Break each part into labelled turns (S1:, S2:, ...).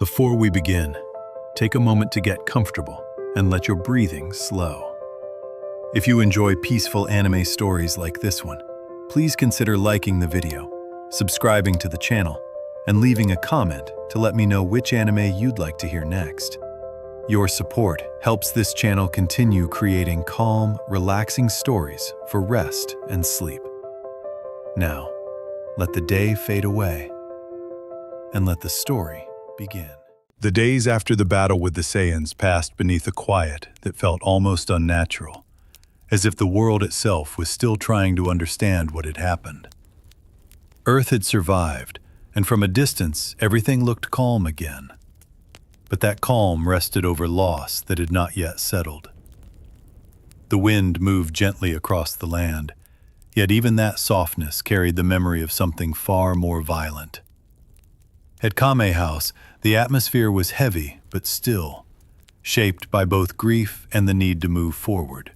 S1: Before we begin, take a moment to get comfortable and let your breathing slow. If you enjoy peaceful anime stories like this one, please consider liking the video, subscribing to the channel, and leaving a comment to let me know which anime you'd like to hear next. Your support helps this channel continue creating calm, relaxing stories for rest and sleep. Now, let the day fade away and let the story begin. The days after the battle with the Saiyans passed beneath a quiet that felt almost unnatural, as if the world itself was still trying to understand what had happened. Earth had survived, and from a distance, everything looked calm again. But that calm rested over loss that had not yet settled. The wind moved gently across the land, yet even that softness carried the memory of something far more violent. At Kame House, the atmosphere was heavy but still, shaped by both grief and the need to move forward.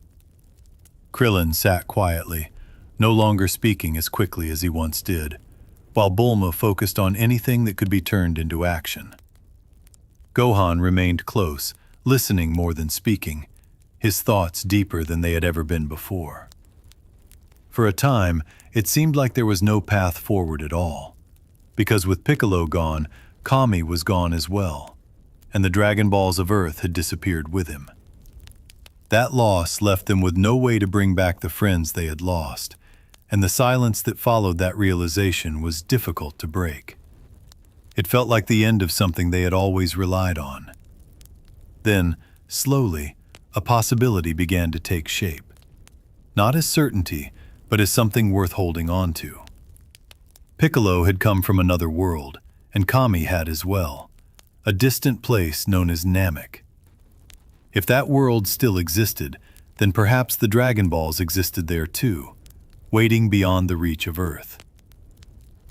S1: Krillin sat quietly, no longer speaking as quickly as he once did, while Bulma focused on anything that could be turned into action. Gohan remained close, listening more than speaking, his thoughts deeper than they had ever been before. For a time, it seemed like there was no path forward at all, because with Piccolo gone, Kami was gone as well, and the Dragon Balls of Earth had disappeared with him. That loss left them with no way to bring back the friends they had lost, and the silence that followed that realization was difficult to break. It felt like the end of something they had always relied on. Then, slowly, a possibility began to take shape. Not as certainty, but as something worth holding on to. Piccolo had come from another world, and Kami had as well, a distant place known as Namek. If that world still existed, then perhaps the Dragon Balls existed there too, waiting beyond the reach of Earth.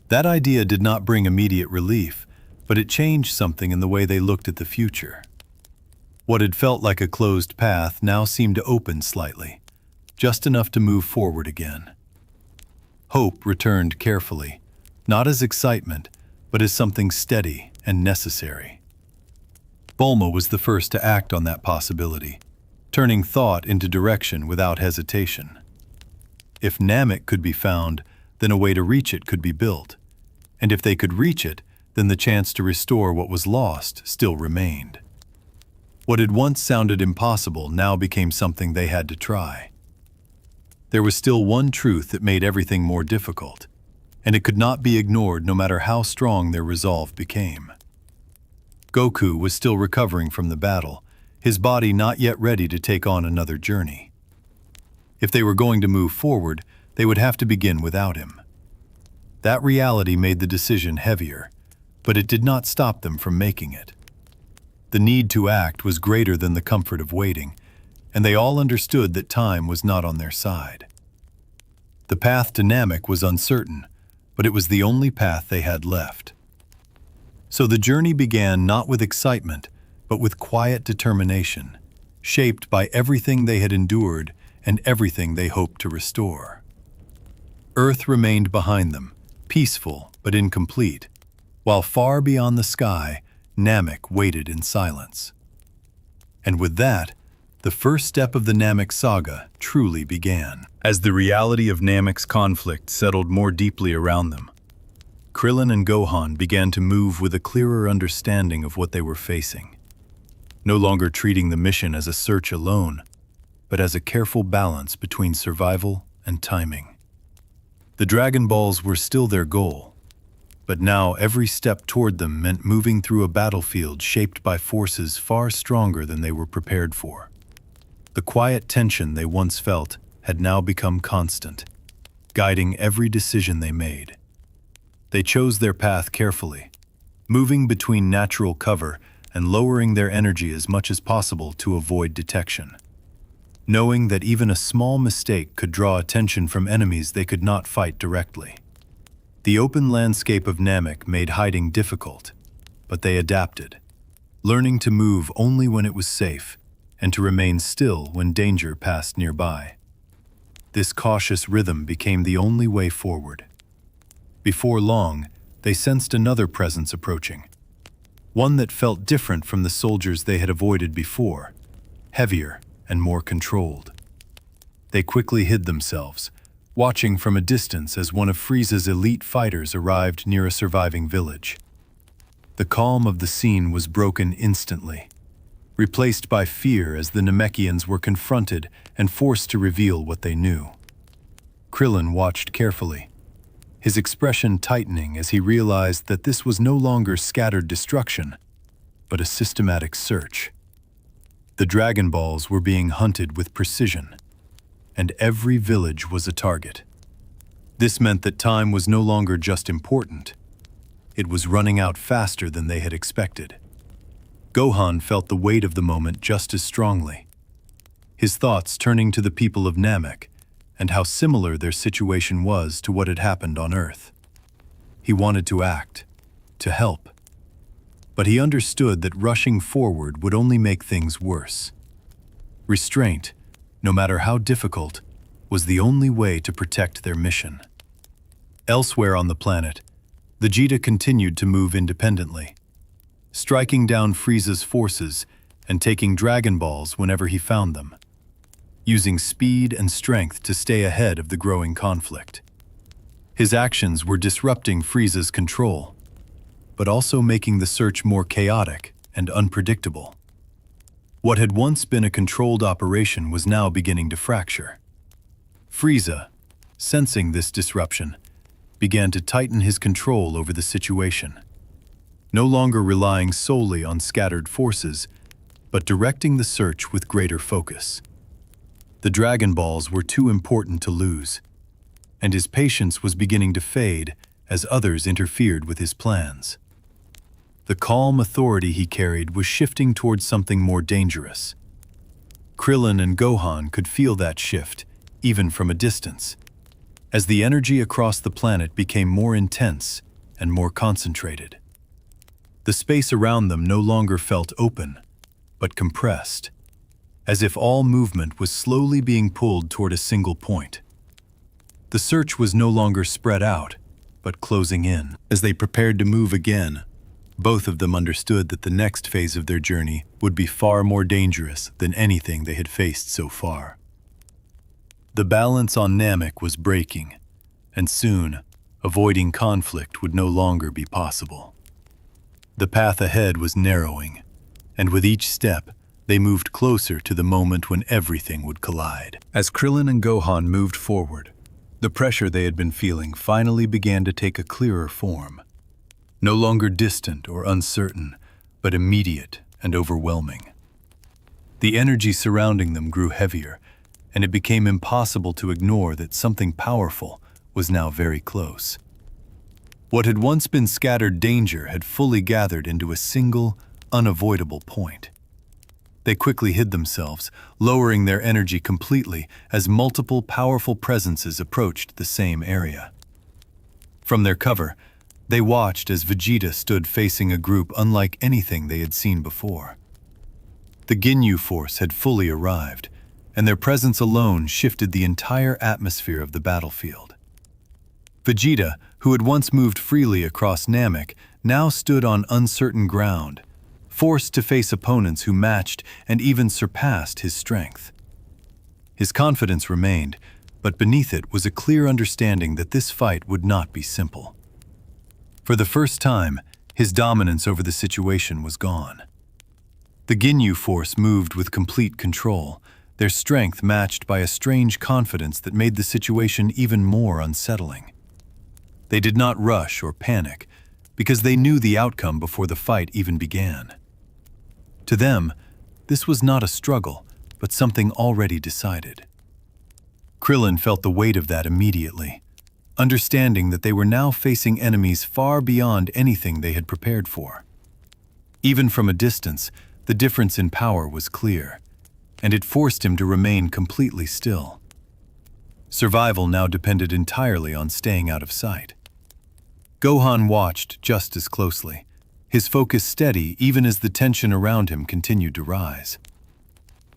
S1: That idea did not bring immediate relief, but it changed something in the way they looked at the future. What had felt like a closed path now seemed to open slightly, just enough to move forward again. Hope returned carefully, not as excitement, but as something steady and necessary. Bulma was the first to act on that possibility, turning thought into direction without hesitation. If Namek could be found, then a way to reach it could be built, and if they could reach it, then the chance to restore what was lost still remained. What had once sounded impossible now became something they had to try. There was still one truth that made everything more difficult, and it could not be ignored no matter how strong their resolve became. Goku was still recovering from the battle, his body not yet ready to take on another journey. If they were going to move forward, they would have to begin without him. That reality made the decision heavier, but it did not stop them from making it. The need to act was greater than the comfort of waiting, and they all understood that time was not on their side. The path to Namek was uncertain, but it was the only path they had left. So the journey began not with excitement, but with quiet determination, shaped by everything they had endured and everything they hoped to restore. Earth remained behind them, peaceful but incomplete, while far beyond the sky, Namek waited in silence. And with that, the first step of the Namek Saga truly began. As the reality of Namek's conflict settled more deeply around them, Krillin and Gohan began to move with a clearer understanding of what they were facing, no longer treating the mission as a search alone, but as a careful balance between survival and timing. The Dragon Balls were still their goal, but now every step toward them meant moving through a battlefield shaped by forces far stronger than they were prepared for. The quiet tension they once felt had now become constant, guiding every decision they made. They chose their path carefully, moving between natural cover and lowering their energy as much as possible to avoid detection, knowing that even a small mistake could draw attention from enemies they could not fight directly. The open landscape of Namek made hiding difficult, but they adapted, learning to move only when it was safe and to remain still when danger passed nearby. This cautious rhythm became the only way forward. Before long, they sensed another presence approaching, one that felt different from the soldiers they had avoided before, heavier and more controlled. They quickly hid themselves, watching from a distance as one of Frieza's elite fighters arrived near a surviving village. The calm of the scene was broken instantly, replaced by fear as the Namekians were confronted and forced to reveal what they knew. Krillin watched carefully, his expression tightening as he realized that this was no longer scattered destruction, but a systematic search. The Dragon Balls were being hunted with precision, and every village was a target. This meant that time was no longer just important. It was running out faster than they had expected. Gohan felt the weight of the moment just as strongly, his thoughts turning to the people of Namek and how similar their situation was to what had happened on Earth. He wanted to act, to help, but he understood that rushing forward would only make things worse. Restraint, no matter how difficult, was the only way to protect their mission. Elsewhere on the planet, Vegeta continued to move independently, striking down Frieza's forces and taking Dragon Balls whenever he found them, using speed and strength to stay ahead of the growing conflict. His actions were disrupting Frieza's control, but also making the search more chaotic and unpredictable. What had once been a controlled operation was now beginning to fracture. Frieza, sensing this disruption, began to tighten his control over the situation, no longer relying solely on scattered forces, but directing the search with greater focus. The Dragon Balls were too important to lose, and his patience was beginning to fade as others interfered with his plans. The calm authority he carried was shifting towards something more dangerous. Krillin and Gohan could feel that shift, even from a distance, as the energy across the planet became more intense and more concentrated. The space around them no longer felt open, but compressed, as if all movement was slowly being pulled toward a single point. The search was no longer spread out, but closing in. As they prepared to move again, both of them understood that the next phase of their journey would be far more dangerous than anything they had faced so far. The balance on Namek was breaking, and soon, avoiding conflict would no longer be possible. The path ahead was narrowing, and with each step, they moved closer to the moment when everything would collide. As Krillin and Gohan moved forward, the pressure they had been feeling finally began to take a clearer form. No longer distant or uncertain, but immediate and overwhelming. The energy surrounding them grew heavier, and it became impossible to ignore that something powerful was now very close. What had once been scattered danger had fully gathered into a single, unavoidable point. They quickly hid themselves, lowering their energy completely as multiple powerful presences approached the same area. From their cover, they watched as Vegeta stood facing a group unlike anything they had seen before. The Ginyu Force had fully arrived, and their presence alone shifted the entire atmosphere of the battlefield. Vegeta, who had once moved freely across Namek, now stood on uncertain ground, forced to face opponents who matched and even surpassed his strength. His confidence remained, but beneath it was a clear understanding that this fight would not be simple. For the first time, his dominance over the situation was gone. The Ginyu Force moved with complete control, their strength matched by a strange confidence that made the situation even more unsettling. They did not rush or panic, because they knew the outcome before the fight even began. To them, this was not a struggle, but something already decided. Krillin felt the weight of that immediately, understanding that they were now facing enemies far beyond anything they had prepared for. Even from a distance, the difference in power was clear, and it forced him to remain completely still. Survival now depended entirely on staying out of sight. Gohan watched just as closely, his focus steady even as the tension around him continued to rise.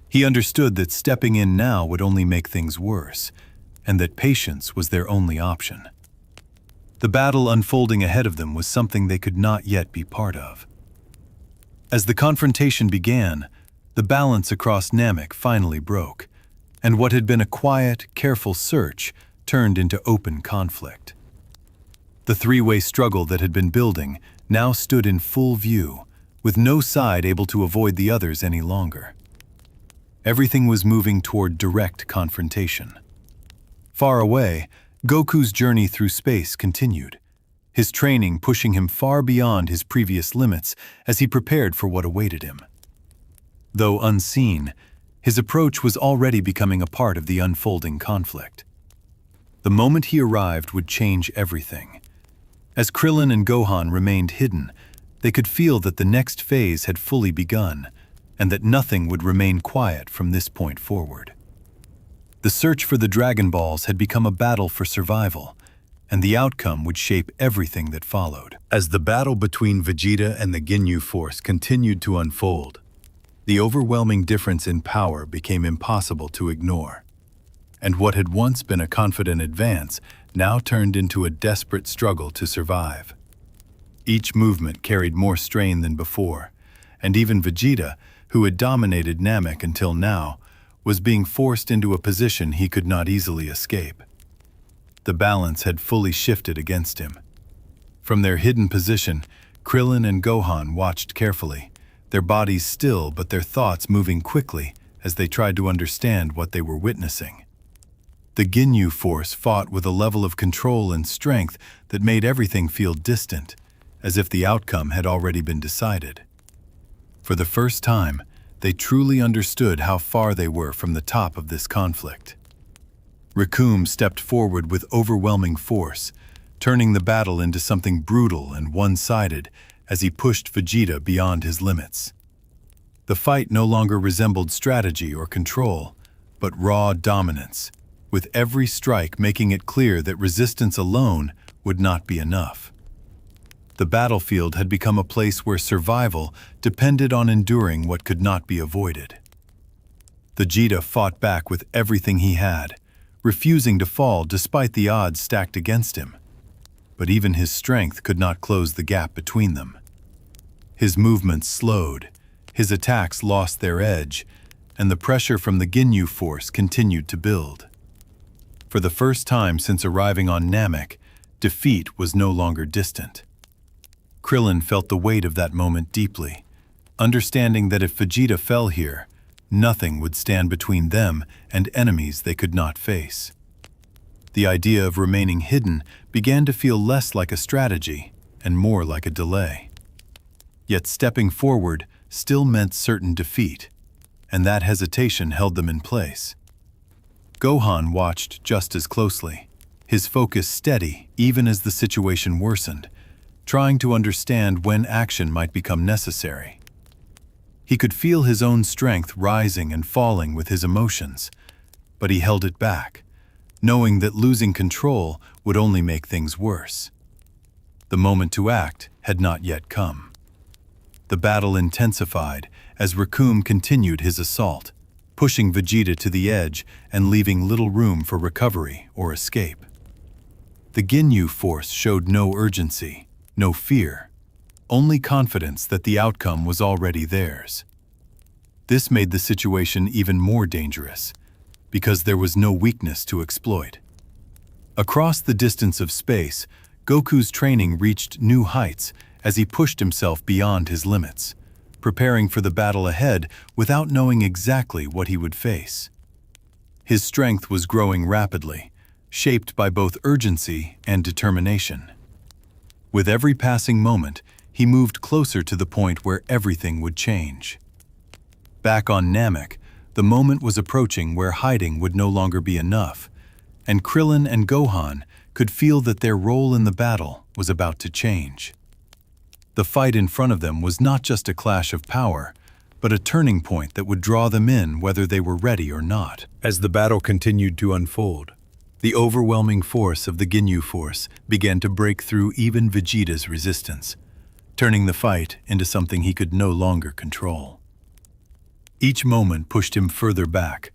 S1: He understood that stepping in now would only make things worse, and that patience was their only option. The battle unfolding ahead of them was something they could not yet be part of. As the confrontation began, the balance across Namek finally broke, and what had been a quiet, careful search turned into open conflict. The three-way struggle that had been building now stood in full view, with no side able to avoid the others any longer. Everything was moving toward direct confrontation. Far away, Goku's journey through space continued, his training pushing him far beyond his previous limits as he prepared for what awaited him. Though unseen, his approach was already becoming a part of the unfolding conflict. The moment he arrived would change everything. As Krillin and Gohan remained hidden, they could feel that the next phase had fully begun, and that nothing would remain quiet from this point forward. The search for the Dragon Balls had become a battle for survival, and the outcome would shape everything that followed. As the battle between Vegeta and the Ginyu Force continued to unfold, the overwhelming difference in power became impossible to ignore, and what had once been a confident advance now turned into a desperate struggle to survive. Each movement carried more strain than before, and even Vegeta, who had dominated Namek until now, was being forced into a position he could not easily escape. The balance had fully shifted against him. From their hidden position, Krillin and Gohan watched carefully, their bodies still but their thoughts moving quickly as they tried to understand what they were witnessing. The Ginyu Force fought with a level of control and strength that made everything feel distant, as if the outcome had already been decided. For the first time, they truly understood how far they were from the top of this conflict. Recoome stepped forward with overwhelming force, turning the battle into something brutal and one-sided as he pushed Vegeta beyond his limits. The fight no longer resembled strategy or control, but raw dominance, with every strike making it clear that resistance alone would not be enough. The battlefield had become a place where survival depended on enduring what could not be avoided. Vegeta fought back with everything he had, refusing to fall despite the odds stacked against him. But even his strength could not close the gap between them. His movements slowed, his attacks lost their edge, and the pressure from the Ginyu Force continued to build. For the first time since arriving on Namek, defeat was no longer distant. Krillin felt the weight of that moment deeply, understanding that if Vegeta fell here, nothing would stand between them and enemies they could not face. The idea of remaining hidden began to feel less like a strategy and more like a delay. Yet stepping forward still meant certain defeat, and that hesitation held them in place. Gohan watched just as closely, his focus steady even as the situation worsened, trying to understand when action might become necessary. He could feel his own strength rising and falling with his emotions, but he held it back, knowing that losing control would only make things worse. The moment to act had not yet come. The battle intensified as Recoome continued his assault, pushing Vegeta to the edge and leaving little room for recovery or escape. The Ginyu Force showed no urgency, no fear, only confidence that the outcome was already theirs. This made the situation even more dangerous, because there was no weakness to exploit. Across the distance of space, Goku's training reached new heights as he pushed himself beyond his limits, preparing for the battle ahead without knowing exactly what he would face. His strength was growing rapidly, shaped by both urgency and determination. With every passing moment, he moved closer to the point where everything would change. Back on Namek, the moment was approaching where hiding would no longer be enough, and Krillin and Gohan could feel that their role in the battle was about to change. The fight in front of them was not just a clash of power, but a turning point that would draw them in whether they were ready or not. As the battle continued to unfold, the overwhelming force of the Ginyu Force began to break through even Vegeta's resistance, turning the fight into something he could no longer control. Each moment pushed him further back,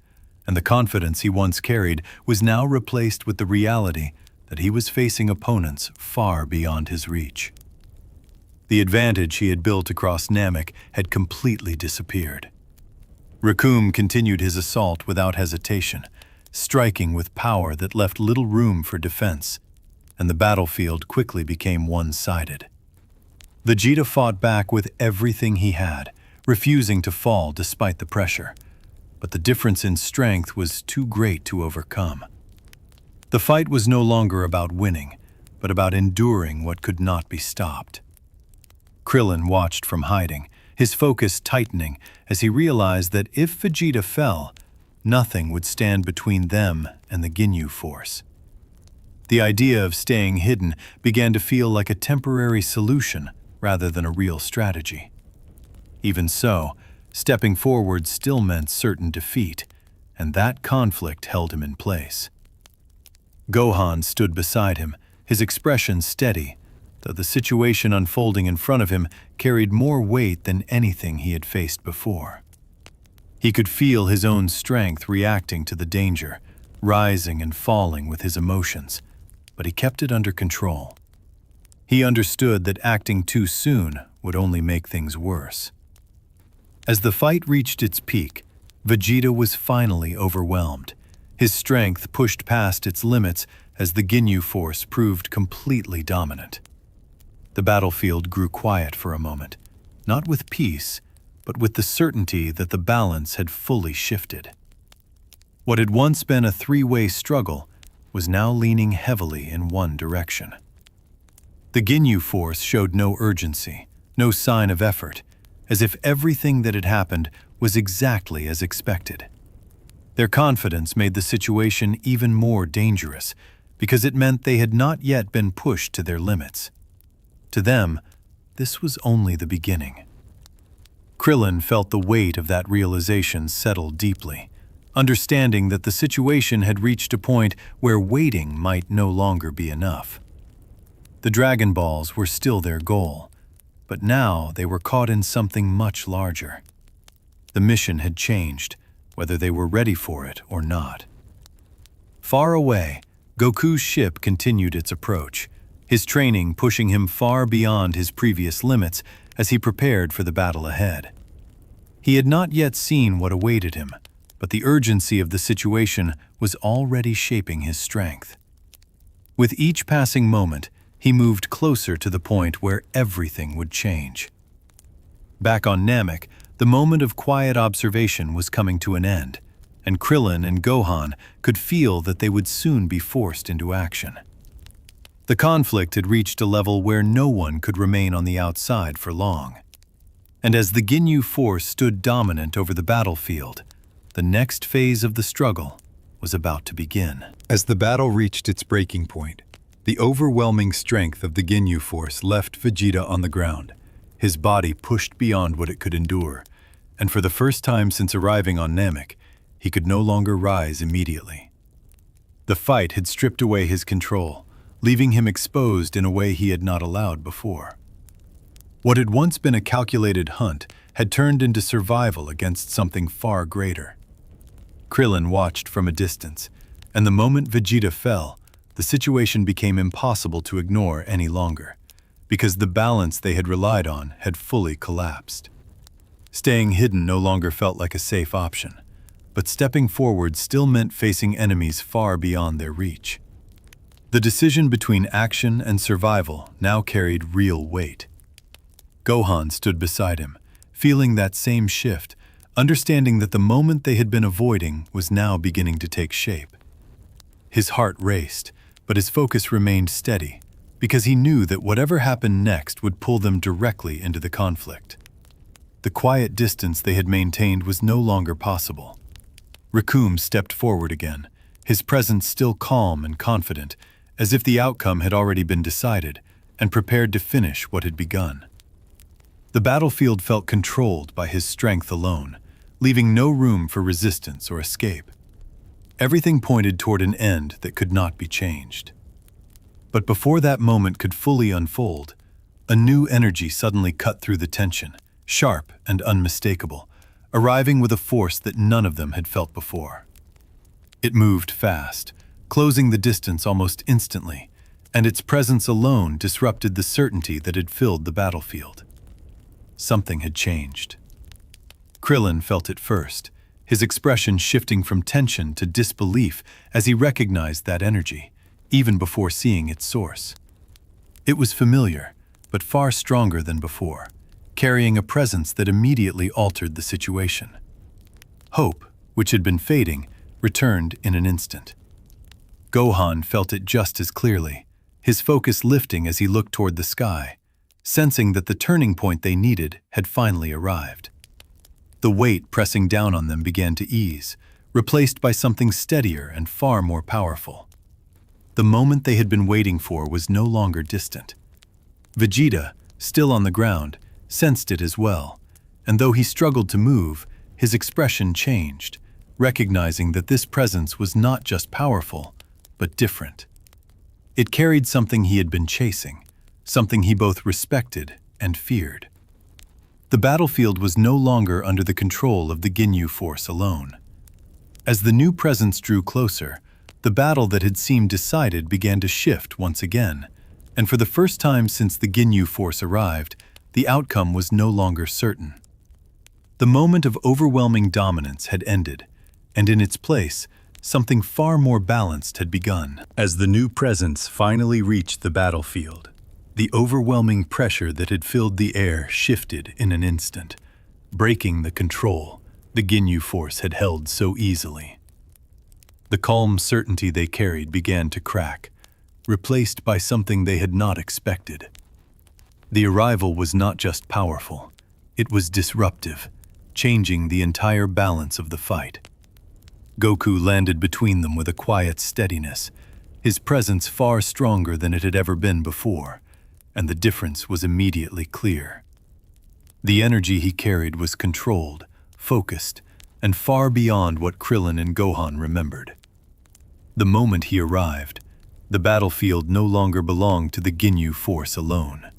S1: and the confidence he once carried was now replaced with the reality that he was facing opponents far beyond his reach. The advantage he had built across Namek had completely disappeared. Recoome continued his assault without hesitation, striking with power that left little room for defense, and the battlefield quickly became one-sided. Vegeta fought back with everything he had, refusing to fall despite the pressure, but the difference in strength was too great to overcome. The fight was no longer about winning, but about enduring what could not be stopped. Krillin watched from hiding, his focus tightening as he realized that if Vegeta fell, nothing would stand between them and the Ginyu Force. The idea of staying hidden began to feel like a temporary solution rather than a real strategy. Even so, stepping forward still meant certain defeat, and that conflict held him in place. Gohan stood beside him, his expression steady, though the situation unfolding in front of him carried more weight than anything he had faced before. He could feel his own strength reacting to the danger, rising and falling with his emotions, but he kept it under control. He understood that acting too soon would only make things worse. As the fight reached its peak, Vegeta was finally overwhelmed. His strength pushed past its limits as the Ginyu Force proved completely dominant. The battlefield grew quiet for a moment, not with peace, but with the certainty that the balance had fully shifted. What had once been a three-way struggle was now leaning heavily in one direction. The Ginyu Force showed no urgency, no sign of effort, as if everything that had happened was exactly as expected. Their confidence made the situation even more dangerous because it meant they had not yet been pushed to their limits. To them, this was only the beginning. Krillin felt the weight of that realization settle deeply, understanding that the situation had reached a point where waiting might no longer be enough. The Dragon Balls were still their goal, but now they were caught in something much larger. The mission had changed, whether they were ready for it or not. Far away, Goku's ship continued its approach, his training pushing him far beyond his previous limits as he prepared for the battle ahead. He had not yet seen what awaited him, but the urgency of the situation was already shaping his strength. With each passing moment, he moved closer to the point where everything would change. Back on Namek, the moment of quiet observation was coming to an end, and Krillin and Gohan could feel that they would soon be forced into action. The conflict had reached a level where no one could remain on the outside for long. And as the Ginyu Force stood dominant over the battlefield, the next phase of the struggle was about to begin. As the battle reached its breaking point, the overwhelming strength of the Ginyu Force left Vegeta on the ground, his body pushed beyond what it could endure, and for the first time since arriving on Namek, he could no longer rise immediately. The fight had stripped away his control, leaving him exposed in a way he had not allowed before. What had once been a calculated hunt had turned into survival against something far greater. Krillin watched from a distance, and the moment Vegeta fell, the situation became impossible to ignore any longer, because the balance they had relied on had fully collapsed. Staying hidden no longer felt like a safe option, but stepping forward still meant facing enemies far beyond their reach. The decision between action and survival now carried real weight. Gohan stood beside him, feeling that same shift, understanding that the moment they had been avoiding was now beginning to take shape. His heart raced, but his focus remained steady, because he knew that whatever happened next would pull them directly into the conflict. The quiet distance they had maintained was no longer possible. Recoome stepped forward again, his presence still calm and confident, as if the outcome had already been decided, and prepared to finish what had begun. The battlefield felt controlled by his strength alone, leaving no room for resistance or escape. Everything pointed toward an end that could not be changed. But before that moment could fully unfold, a new energy suddenly cut through the tension, sharp and unmistakable, arriving with a force that none of them had felt before. It moved fast, closing the distance almost instantly, and its presence alone disrupted the certainty that had filled the battlefield. Something had changed. Krillin felt it first, his expression shifting from tension to disbelief as he recognized that energy, even before seeing its source. It was familiar, but far stronger than before, carrying a presence that immediately altered the situation. Hope, which had been fading, returned in an instant. Gohan felt it just as clearly, his focus lifting as he looked toward the sky, sensing that the turning point they needed had finally arrived. The weight pressing down on them began to ease, replaced by something steadier and far more powerful. The moment they had been waiting for was no longer distant. Vegeta, still on the ground, sensed it as well, and though he struggled to move, his expression changed, recognizing that this presence was not just powerful, but different. It carried something he had been chasing, something he both respected and feared. The battlefield was no longer under the control of the Ginyu Force alone. As the new presence drew closer, the battle that had seemed decided began to shift once again, and for the first time since the Ginyu Force arrived, the outcome was no longer certain. The moment of overwhelming dominance had ended, and in its place, something far more balanced had begun. As the new presence finally reached the battlefield, the overwhelming pressure that had filled the air shifted in an instant, breaking the control the Ginyu Force had held so easily. The calm certainty they carried began to crack, replaced by something they had not expected. The arrival was not just powerful, it was disruptive, changing the entire balance of the fight. Goku landed between them with a quiet steadiness, his presence far stronger than it had ever been before, and the difference was immediately clear. The energy he carried was controlled, focused, and far beyond what Krillin and Gohan remembered. The moment he arrived, the battlefield no longer belonged to the Ginyu Force alone.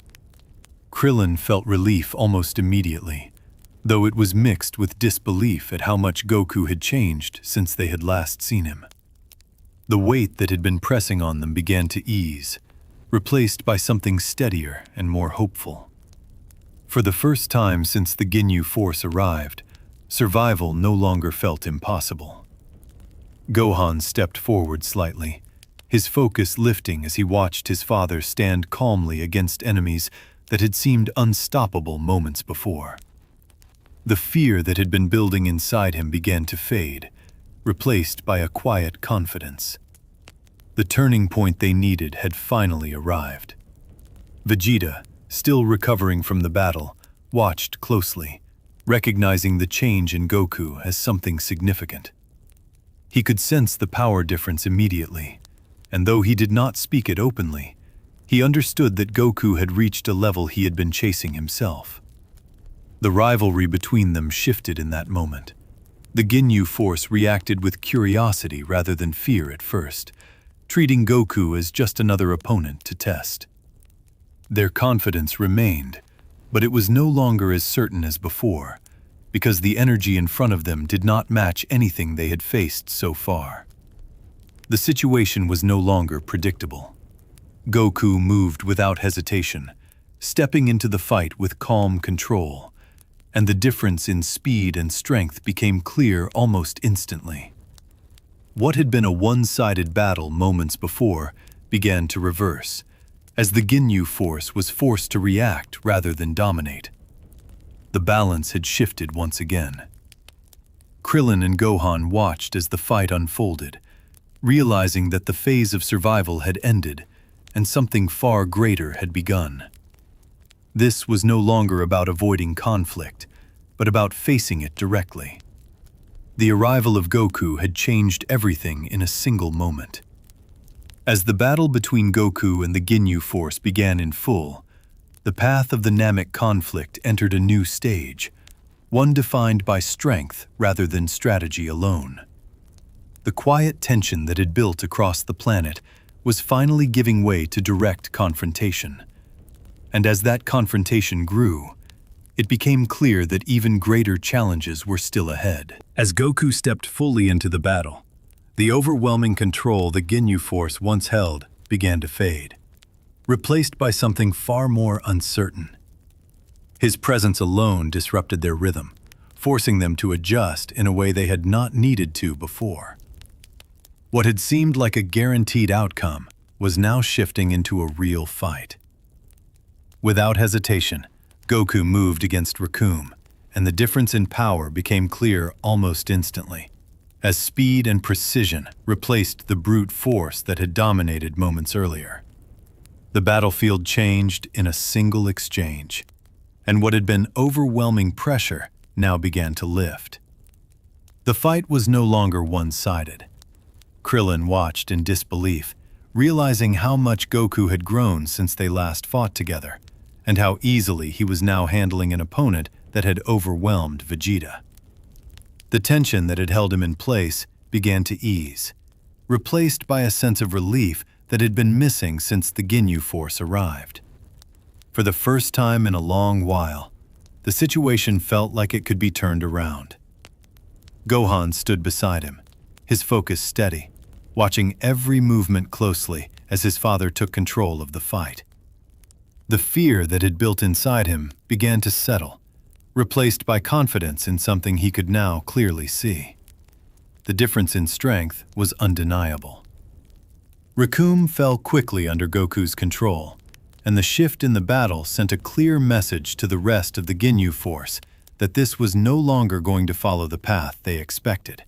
S1: Krillin felt relief almost immediately, though it was mixed with disbelief at how much Goku had changed since they had last seen him. The weight that had been pressing on them began to ease, replaced by something steadier and more hopeful. For the first time since the Ginyu Force arrived, survival no longer felt impossible. Gohan stepped forward slightly, his focus lifting as he watched his father stand calmly against enemies that had seemed unstoppable moments before. The fear that had been building inside him began to fade, replaced by a quiet confidence. The turning point they needed had finally arrived. Vegeta, still recovering from the battle, watched closely, recognizing the change in Goku as something significant. He could sense the power difference immediately, and though he did not speak it openly, he understood that Goku had reached a level he had been chasing himself. The rivalry between them shifted in that moment. The Ginyu Force reacted with curiosity rather than fear at first, treating Goku as just another opponent to test. Their confidence remained, but it was no longer as certain as before, because the energy in front of them did not match anything they had faced so far. The situation was no longer predictable. Goku moved without hesitation, stepping into the fight with calm control, and the difference in speed and strength became clear almost instantly. What had been a one-sided battle moments before began to reverse, as the Ginyu Force was forced to react rather than dominate. The balance had shifted once again. Krillin and Gohan watched as the fight unfolded, realizing that the phase of survival had ended and something far greater had begun. This was no longer about avoiding conflict, but about facing it directly. The arrival of Goku had changed everything in a single moment. As the battle between Goku and the Ginyu Force began in full, the path of the Namek conflict entered a new stage, one defined by strength rather than strategy alone. The quiet tension that had built across the planet was finally giving way to direct confrontation. And as that confrontation grew, it became clear that even greater challenges were still ahead. As Goku stepped fully into the battle, the overwhelming control the Ginyu Force once held began to fade. replaced by something far more uncertain. His presence alone disrupted their rhythm, forcing them to adjust in a way they had not needed to before. What had seemed like a guaranteed outcome was now shifting into a real fight. Without hesitation, Goku moved against Recoome, and the difference in power became clear almost instantly, as speed and precision replaced the brute force that had dominated moments earlier. The battlefield changed in a single exchange, and what had been overwhelming pressure now began to lift. The fight was no longer one-sided. Krillin watched in disbelief, realizing how much Goku had grown since they last fought together, and how easily he was now handling an opponent that had overwhelmed Vegeta. The tension that had held him in place began to ease, replaced by a sense of relief that had been missing since the Ginyu Force arrived. For the first time in a long while, the situation felt like it could be turned around. Gohan stood beside him, his focus steady, watching every movement closely as his father took control of the fight. The fear that had built inside him began to settle, replaced by confidence in something he could now clearly see. The difference in strength was undeniable. Recoome fell quickly under Goku's control, and the shift in the battle sent a clear message to the rest of the Ginyu Force that this was no longer going to follow the path they expected.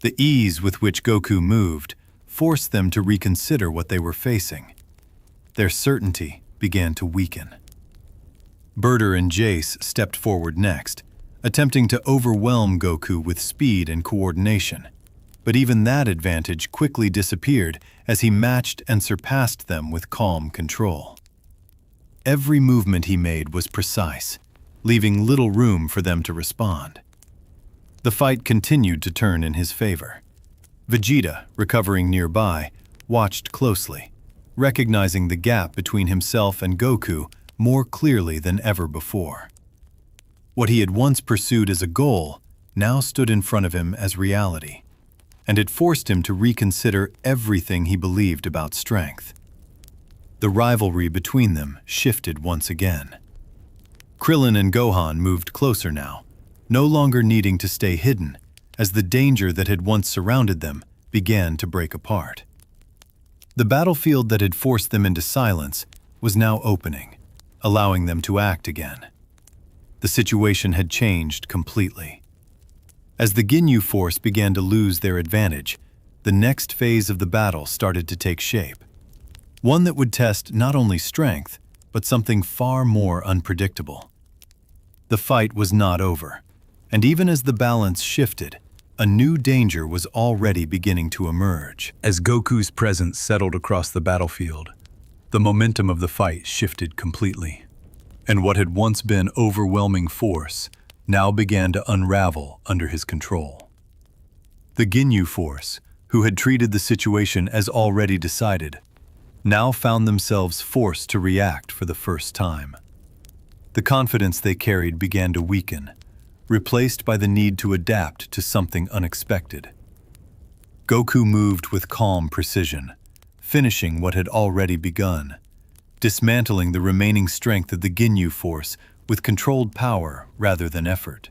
S1: The ease with which Goku moved forced them to reconsider what they were facing. Their certainty began to weaken. Berter and Jace stepped forward next, attempting to overwhelm Goku with speed and coordination, but even that advantage quickly disappeared as he matched and surpassed them with calm control. Every movement he made was precise, leaving little room for them to respond. The fight continued to turn in his favor. Vegeta, recovering nearby, watched closely, recognizing the gap between himself and Goku more clearly than ever before. What he had once pursued as a goal now stood in front of him as reality, and it forced him to reconsider everything he believed about strength. The rivalry between them shifted once again. Krillin and Gohan moved closer now, no longer needing to stay hidden, as the danger that had once surrounded them began to break apart. The battlefield that had forced them into silence was now opening, allowing them to act again. The situation had changed completely. As the Ginyu Force began to lose their advantage, the next phase of the battle started to take shape. One that would test not only strength, but something far more unpredictable. The fight was not over, and even as the balance shifted, a new danger was already beginning to emerge. As Goku's presence settled across the battlefield, the momentum of the fight shifted completely, and what had once been overwhelming force now began to unravel under his control. The Ginyu Force, who had treated the situation as already decided, now found themselves forced to react for the first time. The confidence they carried began to weaken, replaced by the need to adapt to something unexpected. Goku moved with calm precision, finishing what had already begun, dismantling the remaining strength of the Ginyu Force with controlled power rather than effort.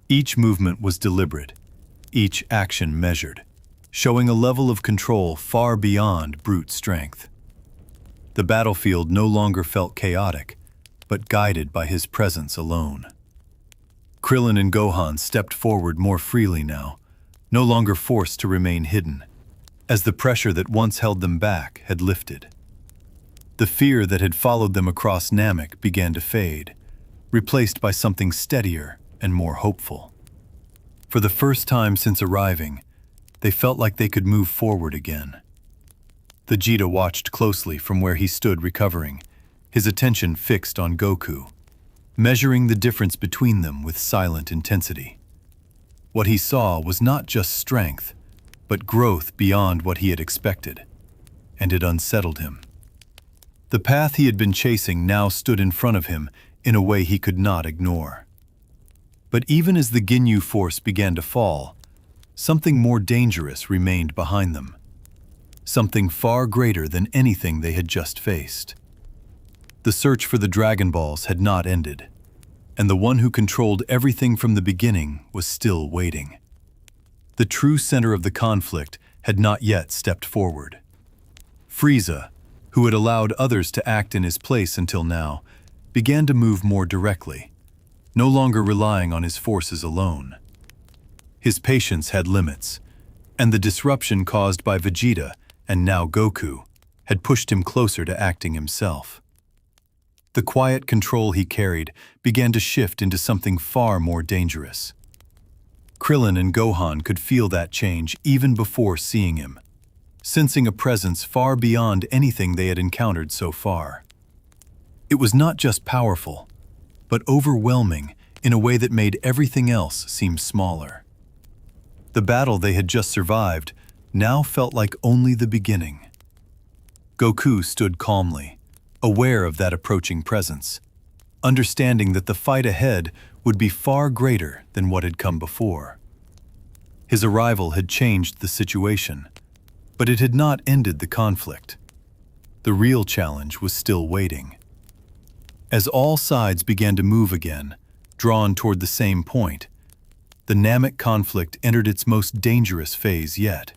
S1: Each movement was deliberate, each action measured, showing a level of control far beyond brute strength. The battlefield no longer felt chaotic, but guided by his presence alone. Krillin and Gohan stepped forward more freely now, no longer forced to remain hidden, as the pressure that once held them back had lifted. The fear that had followed them across Namek began to fade, replaced by something steadier and more hopeful. For the first time since arriving, they felt like they could move forward again. Vegeta watched closely from where he stood recovering, his attention fixed on Goku, measuring the difference between them with silent intensity. What he saw was not just strength, but growth beyond what he had expected, and it unsettled him. The path he had been chasing now stood in front of him in a way he could not ignore. But even as the Ginyu Force began to fall, something more dangerous remained behind them. something far greater than anything they had just faced. The search for the Dragon Balls had not ended, and the one who controlled everything from the beginning was still waiting. The true center of the conflict had not yet stepped forward. Frieza, who had allowed others to act in his place until now, began to move more directly, no longer relying on his forces alone. His patience had limits, and the disruption caused by Vegeta, and now Goku, had pushed him closer to acting himself. The quiet control he carried began to shift into something far more dangerous. Krillin and Gohan could feel that change even before seeing him, sensing a presence far beyond anything they had encountered so far. It was not just powerful, but overwhelming in a way that made everything else seem smaller. The battle they had just survived now felt like only the beginning. Goku stood calmly, aware of that approaching presence, understanding that the fight ahead would be far greater than what had come before. His arrival had changed the situation, but it had not ended the conflict. The real challenge was still waiting. As all sides began to move again, drawn toward the same point, the Namek conflict entered its most dangerous phase yet.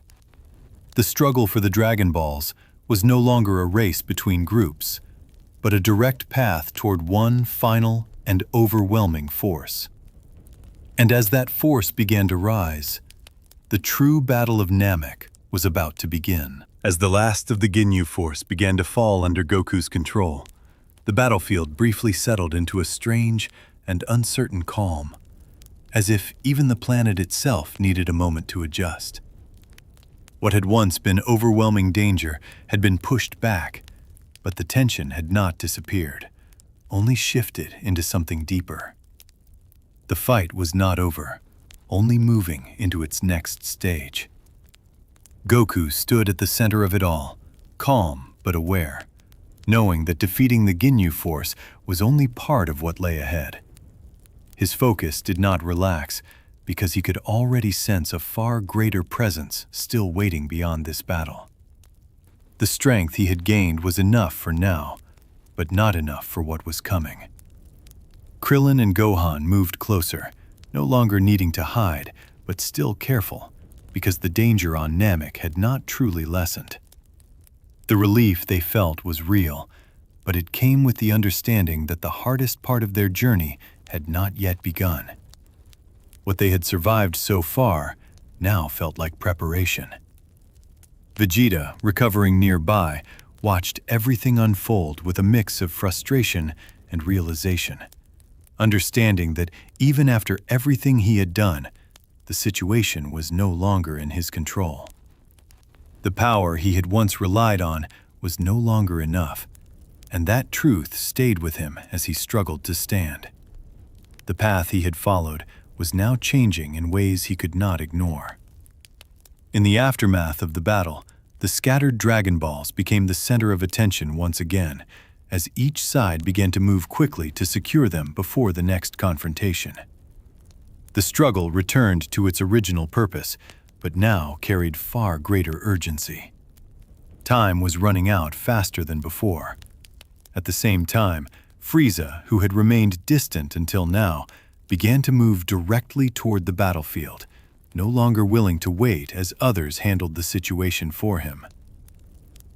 S1: The struggle for the Dragon Balls was no longer a race between groups, but a direct path toward one final and overwhelming force. And as that force began to rise, the true battle of Namek was about to begin. As the last of the Ginyu Force began to fall under Goku's control, the battlefield briefly settled into a strange and uncertain calm, as if even the planet itself needed a moment to adjust. What had once been overwhelming danger had been pushed back, but the tension had not disappeared, only shifted into something deeper. The fight was not over, only moving into its next stage. Goku stood at the center of it all, calm but aware, knowing that defeating the Ginyu Force was only part of what lay ahead. His focus did not relax because he could already sense a far greater presence still waiting beyond this battle. The strength he had gained was enough for now, but not enough for what was coming. Krillin and Gohan moved closer, no longer needing to hide, but still careful, because the danger on Namek had not truly lessened. The relief they felt was real, but it came with the understanding that the hardest part of their journey had not yet begun. What they had survived so far now felt like preparation. Vegeta, recovering nearby, watched everything unfold with a mix of frustration and realization, understanding that even after everything he had done, the situation was no longer in his control. The power he had once relied on was no longer enough, and that truth stayed with him as he struggled to stand. The path he had followed was now changing in ways he could not ignore. In the aftermath of the battle, the scattered Dragon Balls became the center of attention once again, as each side began to move quickly to secure them before the next confrontation. The struggle returned to its original purpose, but now carried far greater urgency. Time was running out faster than before. At the same time, Frieza, who had remained distant until now, began to move directly toward the battlefield, no longer willing to wait as others handled the situation for him.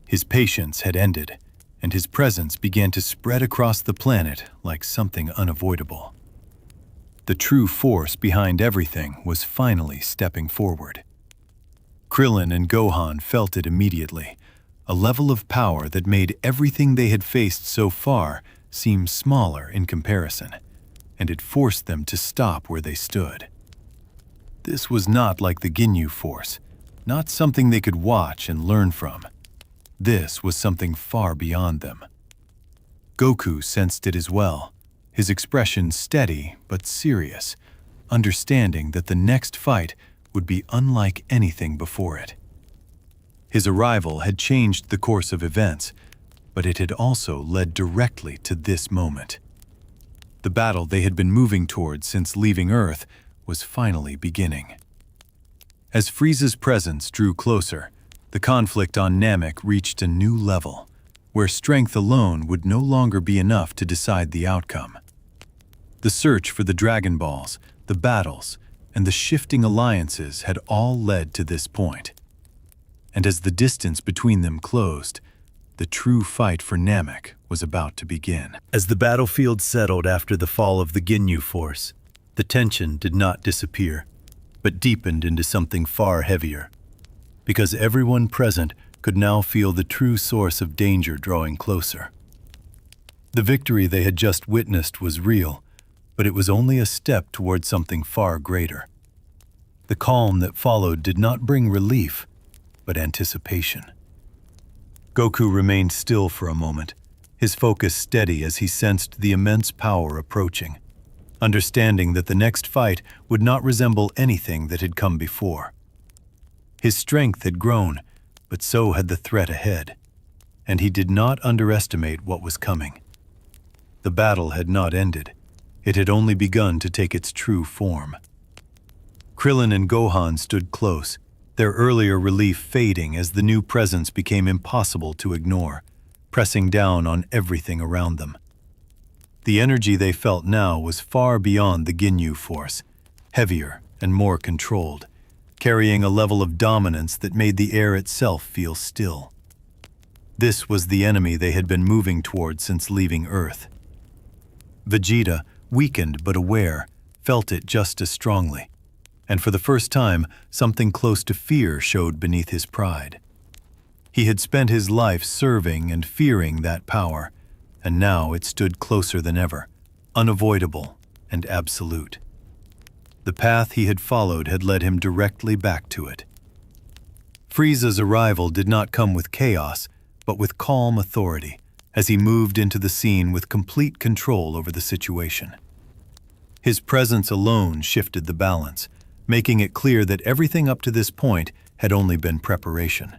S1: His patience had ended, and his presence began to spread across the planet like something unavoidable. The true force behind everything was finally stepping forward. Krillin and Gohan felt it immediately, a level of power that made everything they had faced so far seem smaller in comparison, and it forced them to stop where they stood. This was not like the Ginyu Force, not something they could watch and learn from. This was something far beyond them. Goku sensed it as well, his expression steady but serious, understanding that the next fight would be unlike anything before it. His arrival had changed the course of events, but it had also led directly to this moment. The battle they had been moving toward since leaving Earth was finally beginning. As Frieza's presence drew closer, The conflict on Namek reached a new level, where strength alone would no longer be enough to decide the outcome. The search for the Dragon Balls, the battles, and the shifting alliances had all led to this point. And as the distance between them closed, the true fight for Namek was about to begin. As the battlefield settled after the fall of the Ginyu Force, the tension did not disappear, but deepened into something far heavier, because everyone present could now feel the true source of danger drawing closer. The victory they had just witnessed was real, but it was only a step toward something far greater. The calm that followed did not bring relief, but anticipation. Goku remained still for a moment, his focus steady as he sensed the immense power approaching, understanding that the next fight would not resemble anything that had come before. His strength had grown, but so had the threat ahead, and he did not underestimate what was coming. The battle had not ended. It had only begun to take its true form. Krillin and Gohan stood close, their earlier relief fading as the new presence became impossible to ignore, pressing down on everything around them. The energy they felt now was far beyond the Ginyu Force, heavier and more controlled, carrying a level of dominance that made the air itself feel still. This was the enemy they had been moving toward since leaving Earth. Vegeta, weakened but aware, felt it just as strongly, and for the first time, something close to fear showed beneath his pride. He had spent his life serving and fearing that power, and now it stood closer than ever, unavoidable and absolute. The path he had followed had led him directly back to it. Frieza's arrival did not come with chaos, but with calm authority, as he moved into the scene with complete control over the situation. His presence alone shifted the balance, making it clear that everything up to this point had only been preparation.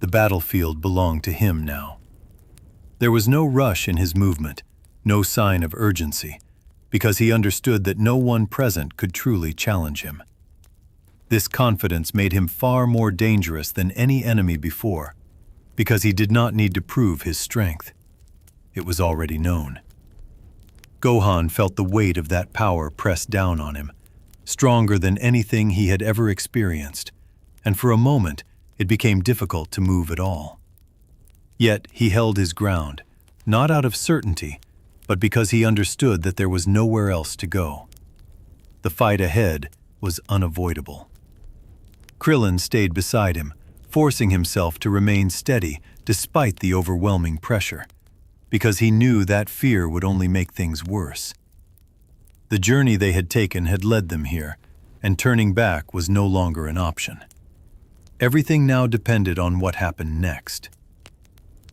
S1: The battlefield belonged to him now. There was no rush in his movement, no sign of urgency, because he understood that no one present could truly challenge him. This confidence made him far more dangerous than any enemy before, because he did not need to prove his strength. It was already known. Gohan felt the weight of that power press down on him, stronger than anything he had ever experienced, and for a moment it became difficult to move at all. Yet he held his ground, not out of certainty, but because he understood that there was nowhere else to go. The fight ahead was unavoidable. Krillin stayed beside him, forcing himself to remain steady despite the overwhelming pressure, because he knew that fear would only make things worse. The journey they had taken had led them here, and turning back was no longer an option. Everything now depended on what happened next.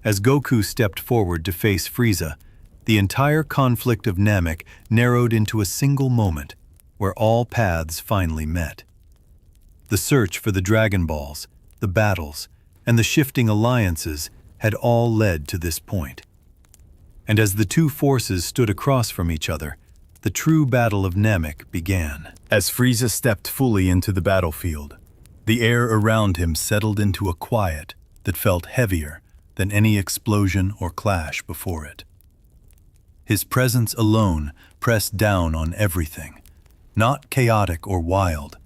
S1: As Goku stepped forward to face Frieza, the entire conflict of Namek narrowed into a single moment, where all paths finally met. The search for the Dragon Balls, the battles, and the shifting alliances had all led to this point. And as the two forces stood across from each other, the true battle of Namek began. As Frieza stepped fully into the battlefield, the air around him settled into a quiet that felt heavier than any explosion or clash before it. His presence alone pressed down on everything, not chaotic or wild,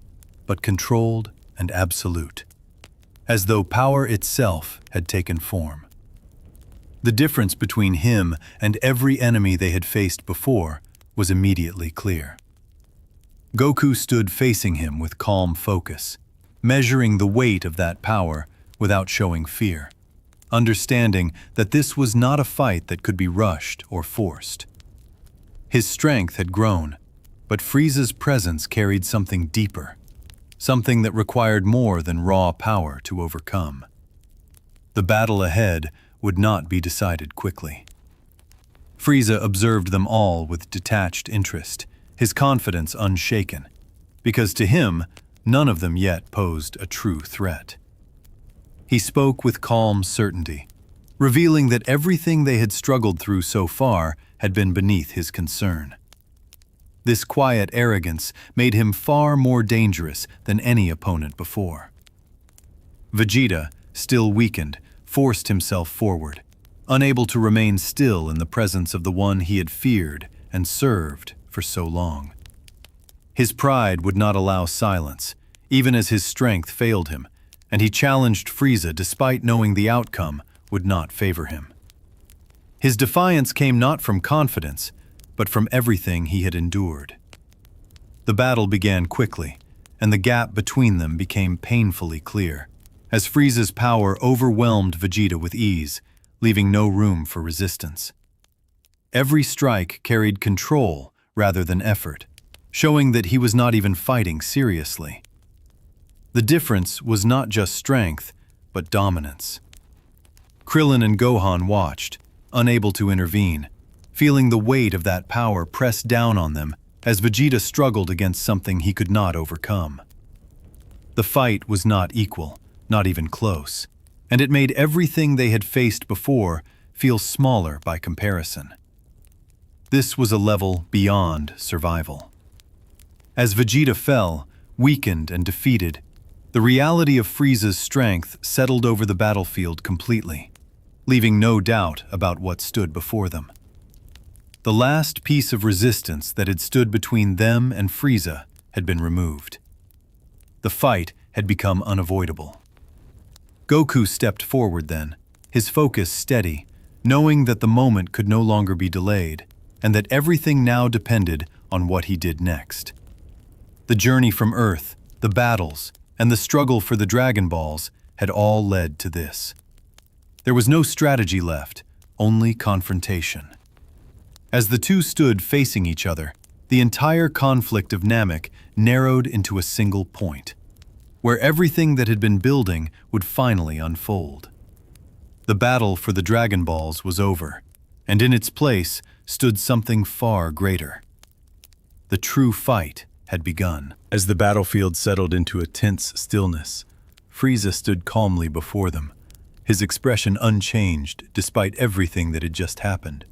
S1: but controlled and absolute, as though power itself had taken form. The difference between him and every enemy they had faced before was immediately clear. Goku stood facing him with calm focus, measuring the weight of that power without showing fear, understanding that this was not a fight that could be rushed or forced. His strength had grown, but Frieza's presence carried something deeper, something that required more than raw power to overcome. The battle ahead would not be decided quickly. Frieza observed them all with detached interest, his confidence unshaken, because to him, none of them yet posed a true threat. He spoke with calm certainty, revealing that everything they had struggled through so far had been beneath his concern. This quiet arrogance made him far more dangerous than any opponent before. Vegeta, still weakened, forced himself forward, unable to remain still in the presence of the one he had feared and served for so long. His pride would not allow silence, even as his strength failed him, and he challenged Frieza despite knowing the outcome would not favor him. His defiance came not from confidence, but from everything he had endured. The battle began quickly, and the gap between them became painfully clear, as Frieza's power overwhelmed Vegeta with ease, leaving no room for resistance. Every strike carried control rather than effort, showing that he was not even fighting seriously. The difference was not just strength, but dominance. Krillin and Gohan watched, unable to intervene, feeling the weight of that power press down on them as Vegeta struggled against something he could not overcome. The fight was not equal, not even close, and it made everything they had faced before feel smaller by comparison. This was a level beyond survival. As Vegeta fell, weakened and defeated, the reality of Frieza's strength settled over the battlefield completely, leaving no doubt about what stood before them. The last piece of resistance that had stood between them and Frieza had been removed. The fight had become unavoidable. Goku stepped forward then, his focus steady, knowing that the moment could no longer be delayed, and that everything now depended on what he did next. The journey from Earth, the battles, and the struggle for the Dragon Balls had all led to this. There was no strategy left, only confrontation. As the two stood facing each other, the entire conflict of Namek narrowed into a single point, where everything that had been building would finally unfold. The battle for the Dragon Balls was over, and in its place stood something far greater. The true fight had begun. As the battlefield settled into a tense stillness, Frieza stood calmly before them, his expression unchanged despite everything that had just happened.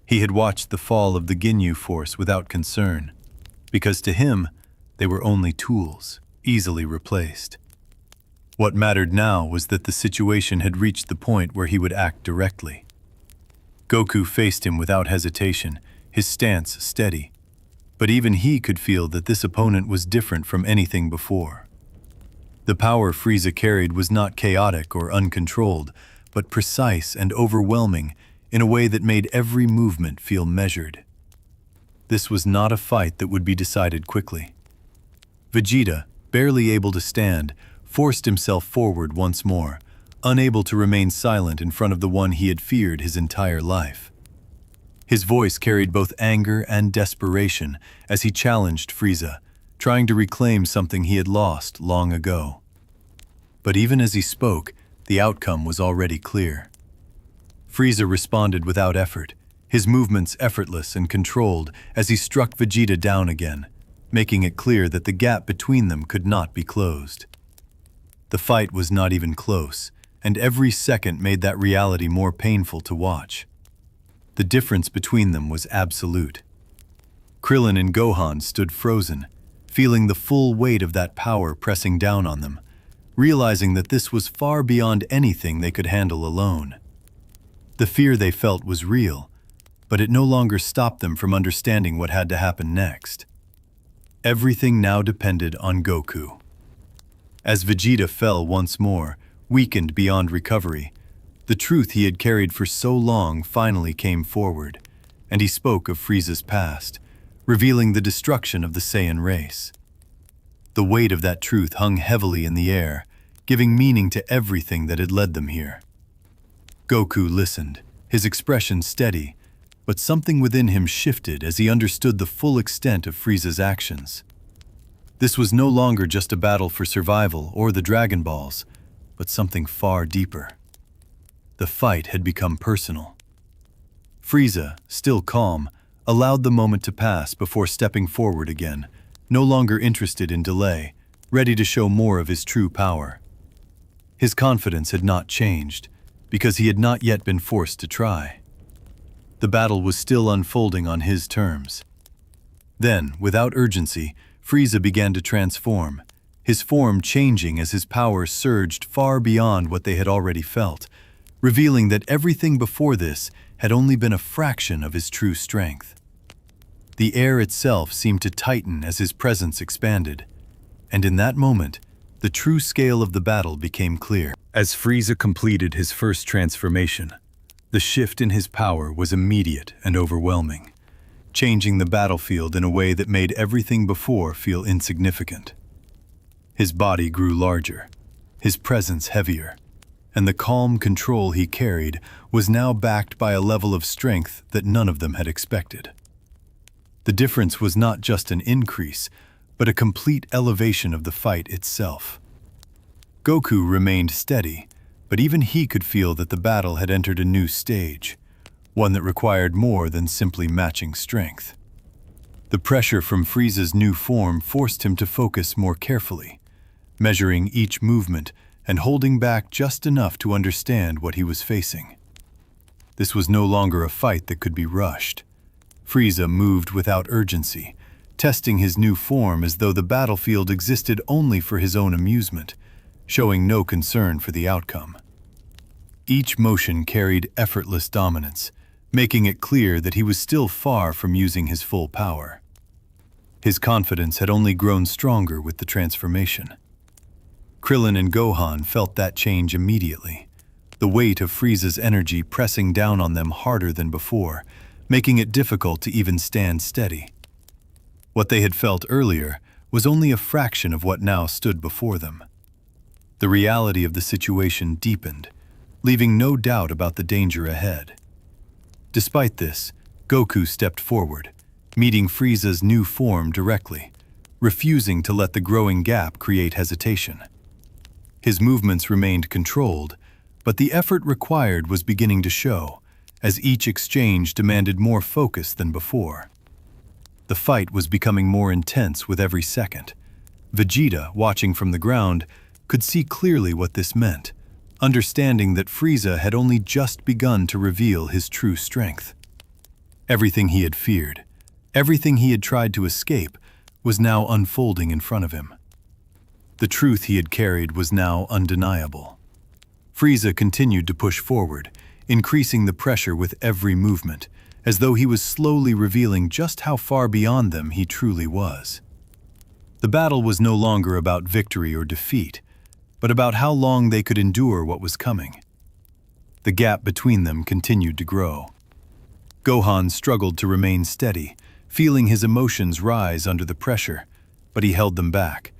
S1: He had watched the fall of the Ginyu Force without concern, because to him, they were only tools, easily replaced. What mattered now was that the situation had reached the point where he would act directly. Goku faced him without hesitation, his stance steady, but even he could feel that this opponent was different from anything before. The power Frieza carried was not chaotic or uncontrolled, but precise and overwhelming in a way that made every movement feel measured. This was not a fight that would be decided quickly. Vegeta, barely able to stand, forced himself forward once more, unable to remain silent in front of the one he had feared his entire life. His voice carried both anger and desperation as he challenged Frieza, trying to reclaim something he had lost long ago. But even as he spoke, the outcome was already clear. Frieza responded without effort, his movements effortless and controlled as he struck Vegeta down again, making it clear that the gap between them could not be closed. The fight was not even close, and every second made that reality more painful to watch. The difference between them was absolute. Krillin and Gohan stood frozen, feeling the full weight of that power pressing down on them, realizing that this was far beyond anything they could handle alone. The fear they felt was real, but it no longer stopped them from understanding what had to happen next. Everything now depended on Goku. As Vegeta fell once more, weakened beyond recovery, the truth he had carried for so long finally came forward, and he spoke of Frieza's past, revealing the destruction of the Saiyan race. The weight of that truth hung heavily in the air, giving meaning to everything that had led them here. Goku listened, his expression steady, but something within him shifted as he understood the full extent of Frieza's actions. This was no longer just a battle for survival or the Dragon Balls, but something far deeper. The fight had become personal. Frieza, still calm, allowed the moment to pass before stepping forward again, no longer interested in delay, ready to show more of his true power. His confidence had not changed, because he had not yet been forced to try. The battle was still unfolding on his terms. Then, without urgency, Frieza began to transform, his form changing as his power surged far beyond what they had already felt, revealing that everything before this had only been a fraction of his true strength. The air itself seemed to tighten as his presence expanded, and in that moment, the true scale of the battle became clear. As Frieza completed his first transformation, the shift in his power was immediate and overwhelming, changing the battlefield in a way that made everything before feel insignificant. His body grew larger, his presence heavier, and the calm control he carried was now backed by a level of strength that none of them had expected. The difference was not just an increase, but a complete elevation of the fight itself. Goku remained steady, but even he could feel that the battle had entered a new stage, one that required more than simply matching strength. The pressure from Frieza's new form forced him to focus more carefully, measuring each movement and holding back just enough to understand what he was facing. This was no longer a fight that could be rushed. Frieza moved without urgency, testing his new form as though the battlefield existed only for his own amusement, showing no concern for the outcome. Each motion carried effortless dominance, making it clear that he was still far from using his full power. His confidence had only grown stronger with the transformation. Krillin and Gohan felt that change immediately, the weight of Frieza's energy pressing down on them harder than before, making it difficult to even stand steady. What they had felt earlier was only a fraction of what now stood before them. The reality of the situation deepened, leaving no doubt about the danger ahead. Despite this, Goku stepped forward, meeting Frieza's new form directly, refusing to let the growing gap create hesitation. His movements remained controlled, but the effort required was beginning to show, as each exchange demanded more focus than before. The fight was becoming more intense with every second. Vegeta, watching from the ground, could see clearly what this meant, understanding that Frieza had only just begun to reveal his true strength. Everything he had feared, everything he had tried to escape, was now unfolding in front of him. The truth he had carried was now undeniable. Frieza continued to push forward, increasing the pressure with every movement, as though he was slowly revealing just how far beyond them he truly was. The battle was no longer about victory or defeat, but about how long they could endure what was coming. The gap between them continued to grow. Gohan struggled to remain steady, feeling his emotions rise under the pressure, but he held them back,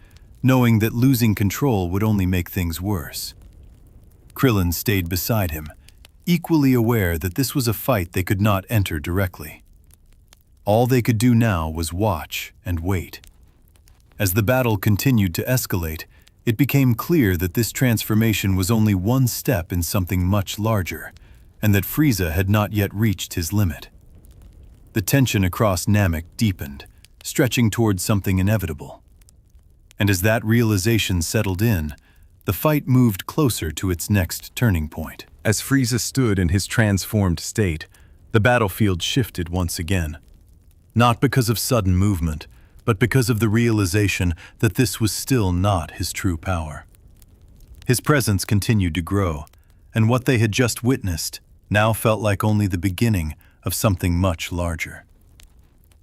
S1: knowing that losing control would only make things worse. Krillin stayed beside him, equally aware that this was a fight they could not enter directly. All they could do now was watch and wait. As the battle continued to escalate, it became clear that this transformation was only one step in something much larger, and that Frieza had not yet reached his limit. The tension across Namek deepened, stretching towards something inevitable. And as that realization settled in, the fight moved closer to its next turning point. As Frieza stood in his transformed state, the battlefield shifted once again. Not because of sudden movement, but because of the realization that this was still not his true power. His presence continued to grow, and what they had just witnessed now felt like only the beginning of something much larger.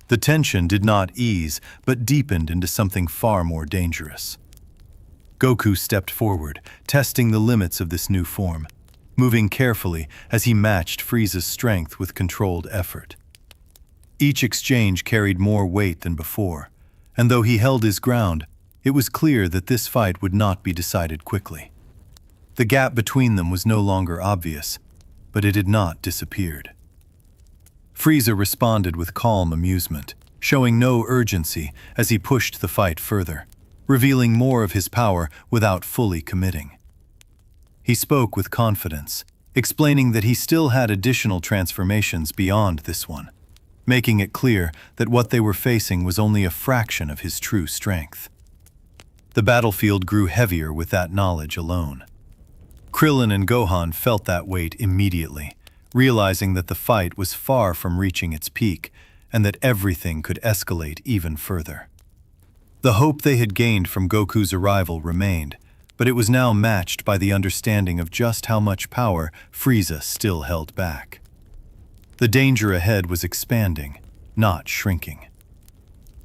S1: The tension did not ease, but deepened into something far more dangerous. Goku stepped forward, testing the limits of this new form, moving carefully as he matched Frieza's strength with controlled effort. Each exchange carried more weight than before, and though he held his ground, it was clear that this fight would not be decided quickly. The gap between them was no longer obvious, but it had not disappeared. Frieza responded with calm amusement, showing no urgency as he pushed the fight further, revealing more of his power without fully committing. He spoke with confidence, explaining that he still had additional transformations beyond this one, making it clear that what they were facing was only a fraction of his true strength. The battlefield grew heavier with that knowledge alone. Krillin and Gohan felt that weight immediately, realizing that the fight was far from reaching its peak and that everything could escalate even further. The hope they had gained from Goku's arrival remained, but it was now matched by the understanding of just how much power Frieza still held back. The danger ahead was expanding, not shrinking.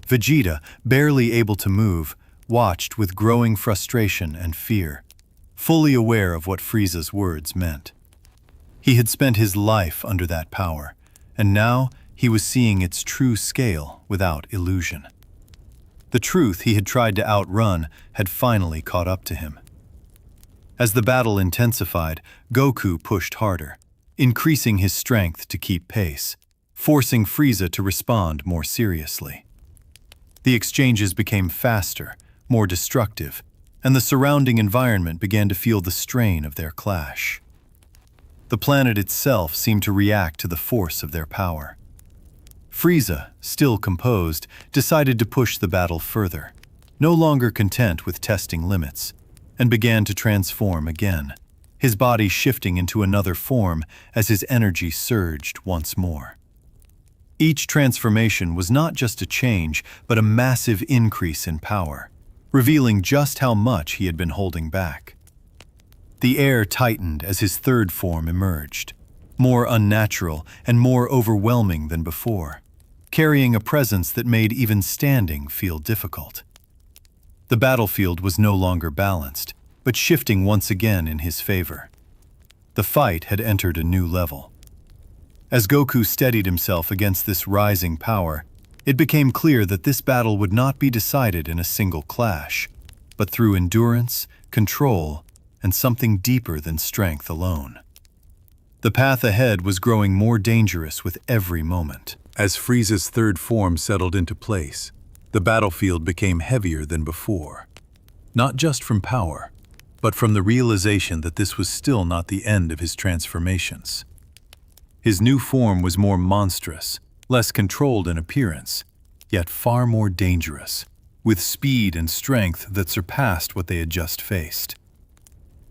S1: Vegeta, barely able to move, watched with growing frustration and fear, fully aware of what Frieza's words meant. He had spent his life under that power, and now he was seeing its true scale without illusion. The truth he had tried to outrun had finally caught up to him. As the battle intensified, Goku pushed harder, increasing his strength to keep pace, forcing Frieza to respond more seriously. The exchanges became faster, more destructive, and the surrounding environment began to feel the strain of their clash. The planet itself seemed to react to the force of their power. Frieza, still composed, decided to push the battle further, no longer content with testing limits, and began to transform again, his body shifting into another form as his energy surged once more. Each transformation was not just a change, but a massive increase in power, revealing just how much he had been holding back. The air tightened as his third form emerged, more unnatural and more overwhelming than before, carrying a presence that made even standing feel difficult. The battlefield was no longer balanced, but shifting once again in his favor. The fight had entered a new level. As Goku steadied himself against this rising power, it became clear that this battle would not be decided in a single clash, but through endurance, control, and something deeper than strength alone. The path ahead was growing more dangerous with every moment. As Frieza's third form settled into place, the battlefield became heavier than before, not just from power, but from the realization that this was still not the end of his transformations. His new form was more monstrous, less controlled in appearance, yet far more dangerous, with speed and strength that surpassed what they had just faced.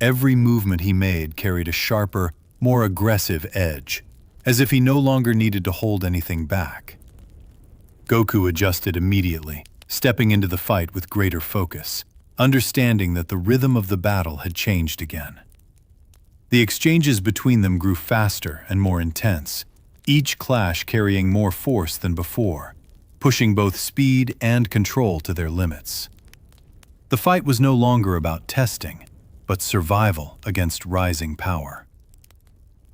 S1: Every movement he made carried a sharper, more aggressive edge, as if he no longer needed to hold anything back. Goku adjusted immediately, stepping into the fight with greater focus, understanding that the rhythm of the battle had changed again. The exchanges between them grew faster and more intense, each clash carrying more force than before, pushing both speed and control to their limits. The fight was no longer about testing, but survival against rising power.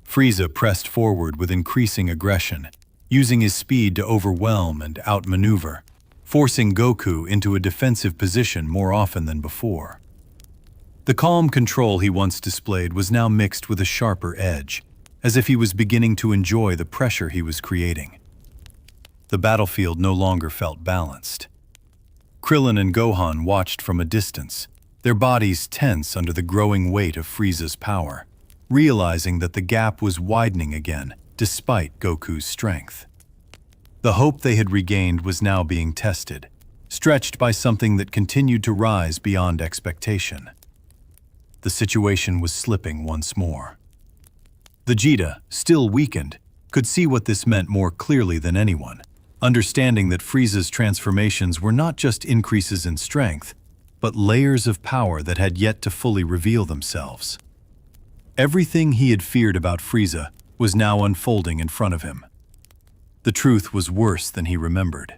S1: Frieza pressed forward with increasing aggression, using his speed to overwhelm and outmaneuver, forcing Goku into a defensive position more often than before. The calm control he once displayed was now mixed with a sharper edge, as if he was beginning to enjoy the pressure he was creating. The battlefield no longer felt balanced. Krillin and Gohan watched from a distance, their bodies tense under the growing weight of Frieza's power, realizing that the gap was widening again despite Goku's strength. The hope they had regained was now being tested, stretched by something that continued to rise beyond expectation. The situation was slipping once more. Vegeta, still weakened, could see what this meant more clearly than anyone, understanding that Frieza's transformations were not just increases in strength, but layers of power that had yet to fully reveal themselves. Everything he had feared about Frieza was now unfolding in front of him. The truth was worse than he remembered.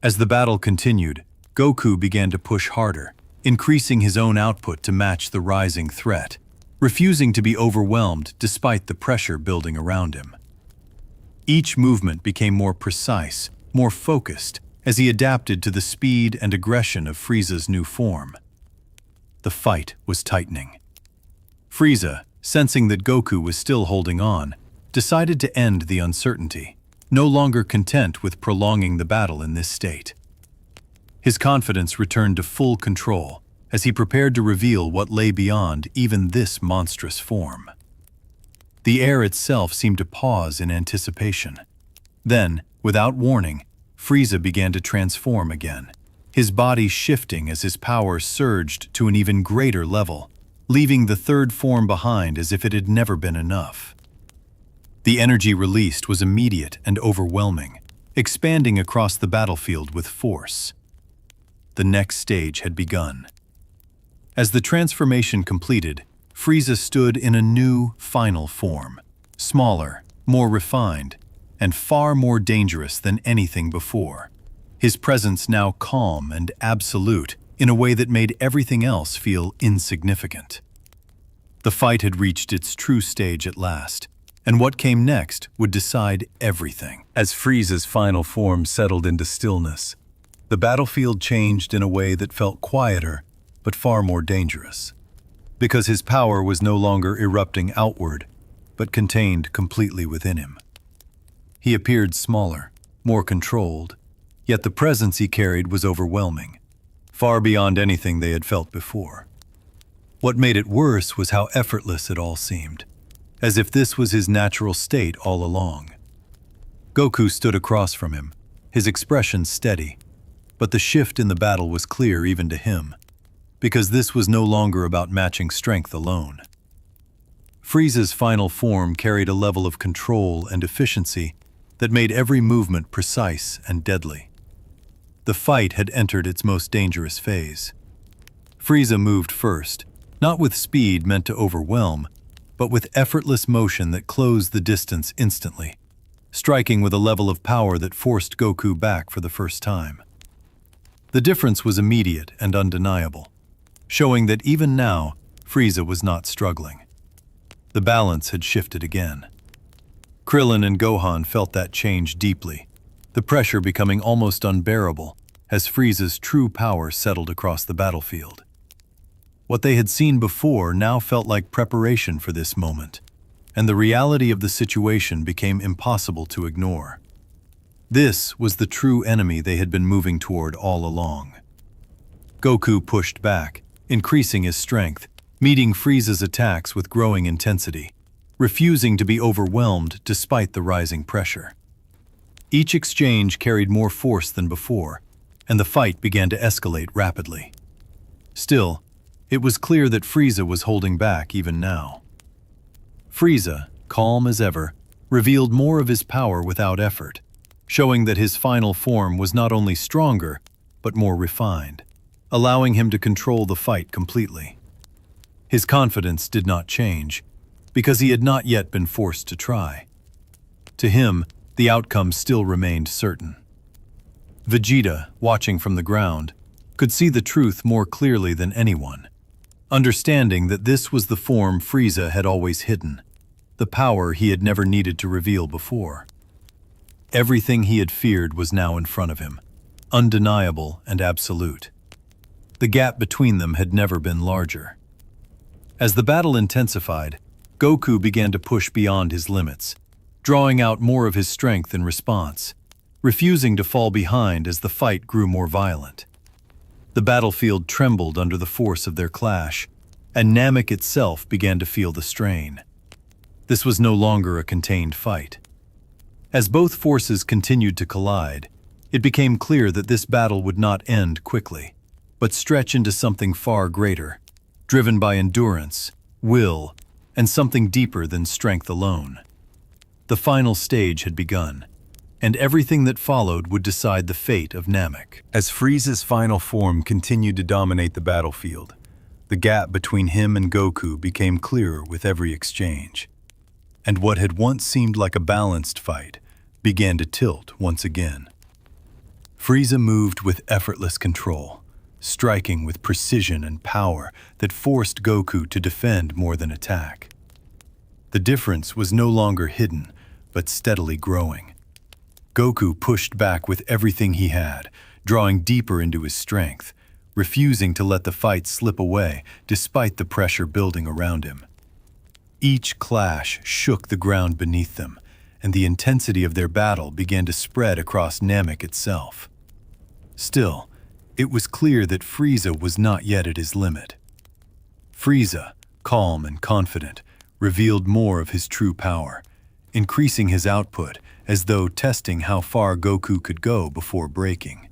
S1: As the battle continued, Goku began to push harder, increasing his own output to match the rising threat, refusing to be overwhelmed despite the pressure building around him. Each movement became more precise, more focused, as he adapted to the speed and aggression of Frieza's new form. The fight was tightening. Frieza, sensing that Goku was still holding on, decided to end the uncertainty, no longer content with prolonging the battle in this state. His confidence returned to full control as he prepared to reveal what lay beyond even this monstrous form. The air itself seemed to pause in anticipation. Then, without warning, Frieza began to transform again, his body shifting as his power surged to an even greater level, leaving the third form behind as if it had never been enough. The energy released was immediate and overwhelming, expanding across the battlefield with force. the next stage had begun. As the transformation completed, Frieza stood in a new, final form, smaller, more refined, and far more dangerous than anything before. His presence now calm and absolute in a way that made everything else feel insignificant. The fight had reached its true stage at last, and what came next would decide everything. As Frieza's final form settled into stillness, the battlefield changed in a way that felt quieter but far more dangerous, because his power was no longer erupting outward, but contained completely within him. He appeared smaller, more controlled, yet the presence he carried was overwhelming, far beyond anything they had felt before. What made it worse was how effortless it all seemed, as if this was his natural state all along. Goku stood across from him, his expression steady, but the shift in the battle was clear even to him, because this was no longer about matching strength alone. Frieza's final form carried a level of control and efficiency that made every movement precise and deadly. The fight had entered its most dangerous phase. Frieza moved first, not with speed meant to overwhelm, but with effortless motion that closed the distance instantly, striking with a level of power that forced Goku back for the first time. The difference was immediate and undeniable, showing that even now, Frieza was not struggling. The balance had shifted again. Krillin and Gohan felt that change deeply, the pressure becoming almost unbearable as Frieza's true power settled across the battlefield. What they had seen before now felt like preparation for this moment, and the reality of the situation became impossible to ignore. This was the true enemy they had been moving toward all along. Goku pushed back, increasing his strength, meeting Frieza's attacks with growing intensity, refusing to be overwhelmed despite the rising pressure. Each exchange carried more force than before, and the fight began to escalate rapidly. Still, it was clear that Frieza was holding back even now. Frieza, calm as ever, revealed more of his power without effort, showing that his final form was not only stronger, but more refined, allowing him to control the fight completely. His confidence did not change, because he had not yet been forced to try. To him, the outcome still remained certain. Vegeta, watching from the ground, could see the truth more clearly than anyone, understanding that this was the form Frieza had always hidden, the power he had never needed to reveal before. Everything he had feared was now in front of him, undeniable and absolute. The gap between them had never been larger. As the battle intensified, Goku began to push beyond his limits, drawing out more of his strength in response, refusing to fall behind as the fight grew more violent. The battlefield trembled under the force of their clash, and Namek itself began to feel the strain. This was no longer a contained fight. As both forces continued to collide, it became clear that this battle would not end quickly, but stretch into something far greater, driven by endurance, will, and something deeper than strength alone. The final stage had begun, and everything that followed would decide the fate of Namek. As Frieza's final form continued to dominate the battlefield, the gap between him and Goku became clearer with every exchange. And what had once seemed like a balanced fight began to tilt once again. Frieza moved with effortless control, striking with precision and power that forced Goku to defend more than attack. The difference was no longer hidden, but steadily growing. Goku pushed back with everything he had, drawing deeper into his strength, refusing to let the fight slip away despite the pressure building around him. Each clash shook the ground beneath them, and the intensity of their battle began to spread across Namek itself. Still, it was clear that Frieza was not yet at his limit. Frieza, calm and confident, revealed more of his true power, increasing his output as though testing how far Goku could go before breaking.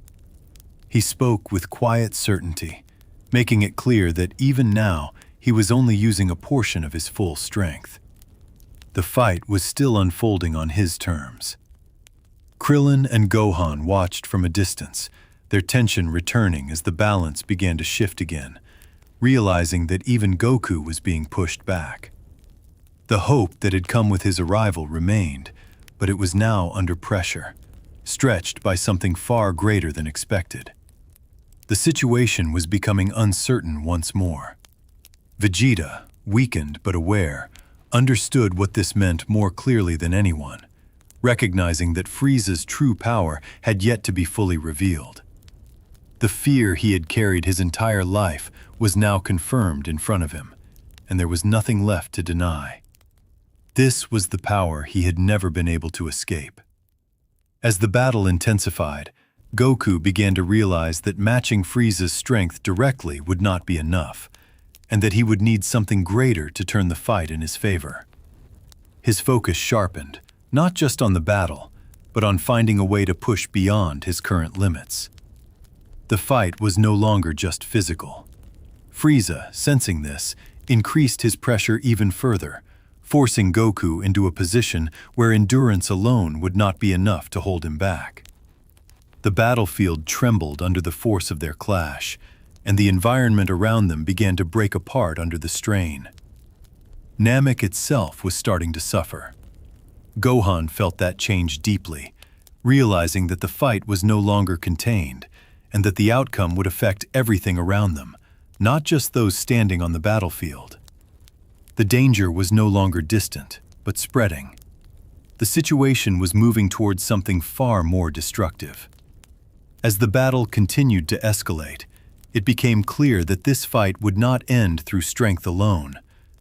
S1: He spoke with quiet certainty, making it clear that even now he was only using a portion of his full strength. The fight was still unfolding on his terms. Krillin and Gohan watched from a distance, their tension returning as the balance began to shift again, realizing that even Goku was being pushed back. The hope that had come with his arrival remained, but it was now under pressure, stretched by something far greater than expected. The situation was becoming uncertain once more. Vegeta, weakened but aware, understood what this meant more clearly than anyone, recognizing that Frieza's true power had yet to be fully revealed. The fear he had carried his entire life was now confirmed in front of him, and there was nothing left to deny. This was the power he had never been able to escape. As the battle intensified, Goku began to realize that matching Frieza's strength directly would not be enough, and that he would need something greater to turn the fight in his favor. His focus sharpened, not just on the battle, but on finding a way to push beyond his current limits. The fight was no longer just physical. Frieza, sensing this, increased his pressure even further, forcing Goku into a position where endurance alone would not be enough to hold him back. The battlefield trembled under the force of their clash, and the environment around them began to break apart under the strain. Namek itself was starting to suffer. Gohan felt that change deeply, realizing that the fight was no longer contained, and that the outcome would affect everything around them, not just those standing on the battlefield. The danger was no longer distant, but spreading. The situation was moving towards something far more destructive. As the battle continued to escalate, it became clear that this fight would not end through strength alone,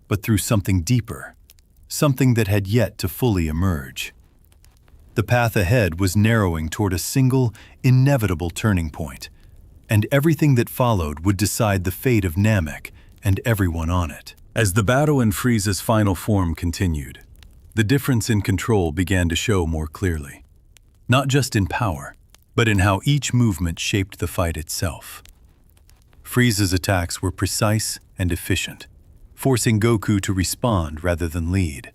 S1: but through something deeper, something that had yet to fully emerge. The path ahead was narrowing toward a single, inevitable turning point, and everything that followed would decide the fate of Namek and everyone on it. As the battle in Frieza's final form continued, the difference in control began to show more clearly, not just in power, but in how each movement shaped the fight itself. Frieza's attacks were precise and efficient, forcing Goku to respond rather than lead,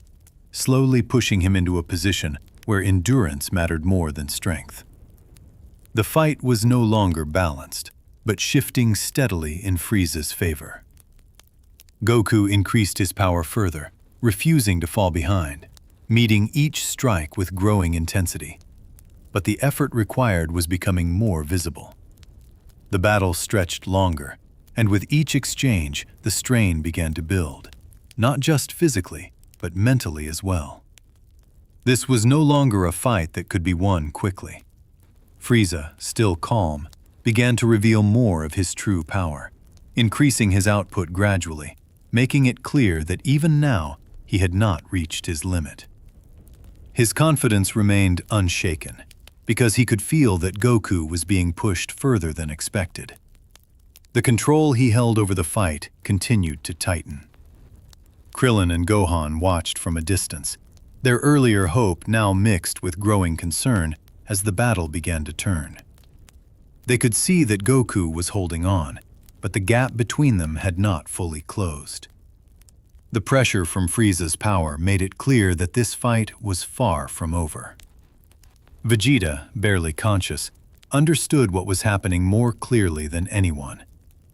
S1: slowly pushing him into a position where endurance mattered more than strength. The fight was no longer balanced, but shifting steadily in Frieza's favor. Goku increased his power further, refusing to fall behind, meeting each strike with growing intensity. But the effort required was becoming more visible. The battle stretched longer, and with each exchange, the strain began to build, not just physically, but mentally as well. This was no longer a fight that could be won quickly. Frieza, still calm, began to reveal more of his true power, increasing his output gradually, making it clear that even now he had not reached his limit. His confidence remained unshaken, because he could feel that Goku was being pushed further than expected. The control he held over the fight continued to tighten. Krillin and Gohan watched from a distance, their earlier hope now mixed with growing concern as the battle began to turn. They could see that Goku was holding on, but the gap between them had not fully closed. The pressure from Frieza's power made it clear that this fight was far from over. Vegeta, barely conscious, understood what was happening more clearly than anyone,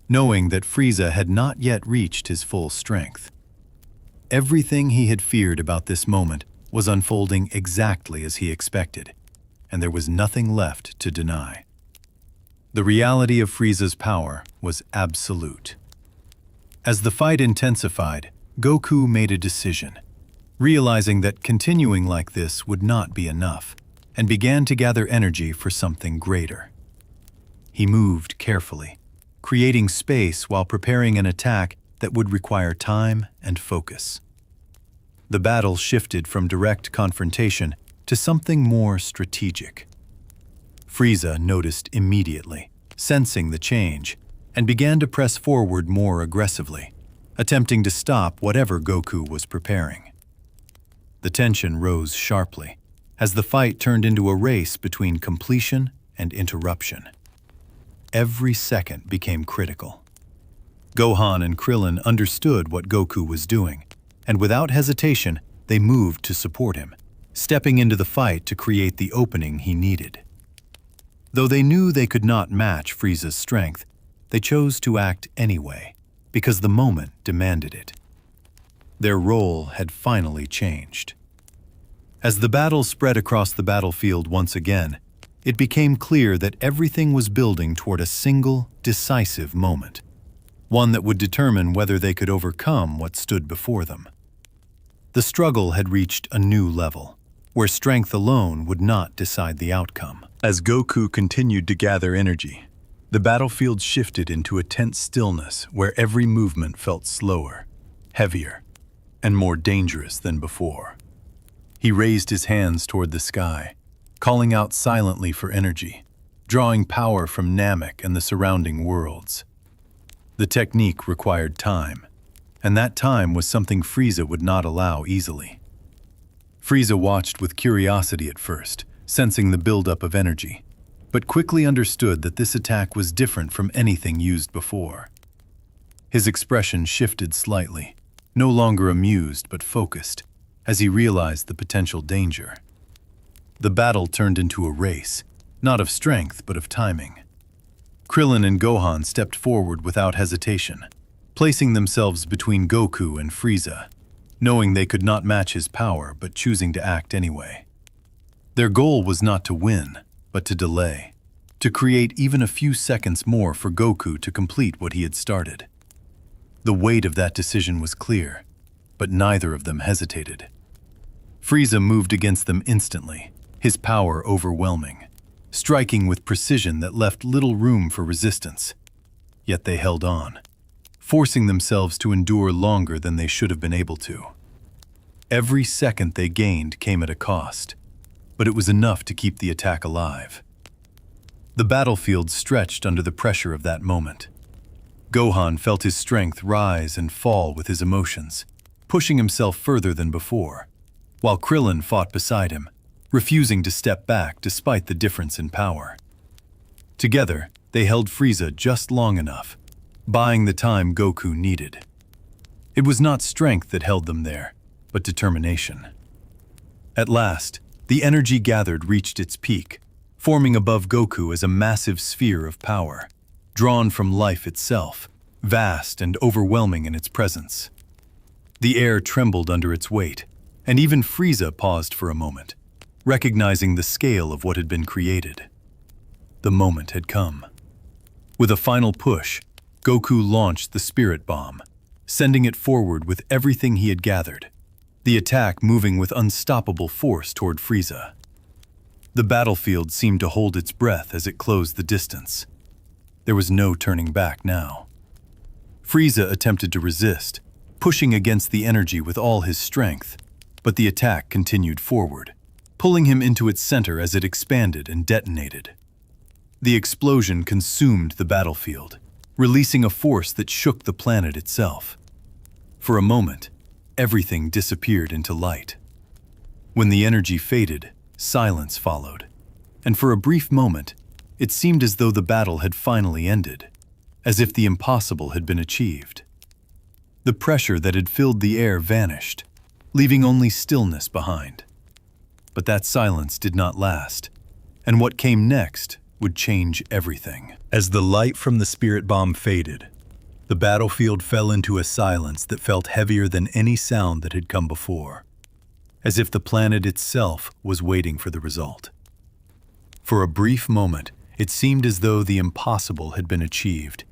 S1: knowing that Frieza had not yet reached his full strength. Everything he had feared about this moment was unfolding exactly as he expected, and there was nothing left to deny. The reality of Frieza's power was absolute. As the fight intensified, Goku made a decision, realizing that continuing like this would not be enough, and began to gather energy for something greater. He moved carefully, creating space while preparing an attack that would require time and focus. The battle shifted from direct confrontation to something more strategic. Frieza noticed immediately, sensing the change, and began to press forward more aggressively, attempting to stop whatever Goku was preparing. The tension rose sharply, as the fight turned into a race between completion and interruption. Every second became critical. Gohan and Krillin understood what Goku was doing, and without hesitation, they moved to support him, stepping into the fight to create the opening he needed. Though they knew they could not match Frieza's strength, they chose to act anyway, because the moment demanded it. Their role had finally changed. As the battle spread across the battlefield once again, it became clear that everything was building toward a single, decisive moment, one that would determine whether they could overcome what stood before them. The struggle had reached a new level, where strength alone would not decide the outcome. As Goku continued to gather energy, the battlefield shifted into a tense stillness where every movement felt slower, heavier, and more dangerous than before. He raised his hands toward the sky, calling out silently for energy, drawing power from Namek and the surrounding worlds. The technique required time, and that time was something Frieza would not allow easily. Frieza watched with curiosity at first, sensing the buildup of energy, but quickly understood that this attack was different from anything used before. His expression shifted slightly, no longer amused but focused, as he realized the potential danger. The battle turned into a race, not of strength but of timing. Krillin and Gohan stepped forward without hesitation, placing themselves between Goku and Frieza, knowing they could not match his power but choosing to act anyway. Their goal was not to win, but to delay, to create even a few seconds more for Goku to complete what he had started. The weight of that decision was clear, but neither of them hesitated. Frieza moved against them instantly, his power overwhelming, striking with precision that left little room for resistance. Yet they held on, forcing themselves to endure longer than they should have been able to. Every second they gained came at a cost, but it was enough to keep the attack alive. The battlefield stretched under the pressure of that moment. Gohan felt his strength rise and fall with his emotions, pushing himself further than before, while Krillin fought beside him, refusing to step back despite the difference in power. Together, they held Frieza just long enough, buying the time Goku needed. It was not strength that held them there, but determination. At last, the energy gathered reached its peak, forming above Goku as a massive sphere of power, drawn from life itself, vast and overwhelming in its presence. The air trembled under its weight, and even Frieza paused for a moment, recognizing the scale of what had been created. The moment had come. With a final push, Goku launched the Spirit Bomb, sending it forward with everything he had gathered, the attack moving with unstoppable force toward Frieza. The battlefield seemed to hold its breath as it closed the distance. There was no turning back now. Frieza attempted to resist, pushing against the energy with all his strength, but the attack continued forward, pulling him into its center as it expanded and detonated. The explosion consumed the battlefield, releasing a force that shook the planet itself. For a moment, everything disappeared into light. When the energy faded, silence followed, and for a brief moment, it seemed as though the battle had finally ended, as if the impossible had been achieved. The pressure that had filled the air vanished, leaving only stillness behind. But that silence did not last, and what came next would change everything. As the light from the Spirit Bomb faded, the battlefield fell into a silence that felt heavier than any sound that had come before, as if the planet itself was waiting for the result. For a brief moment, it seemed as though the impossible had been achieved,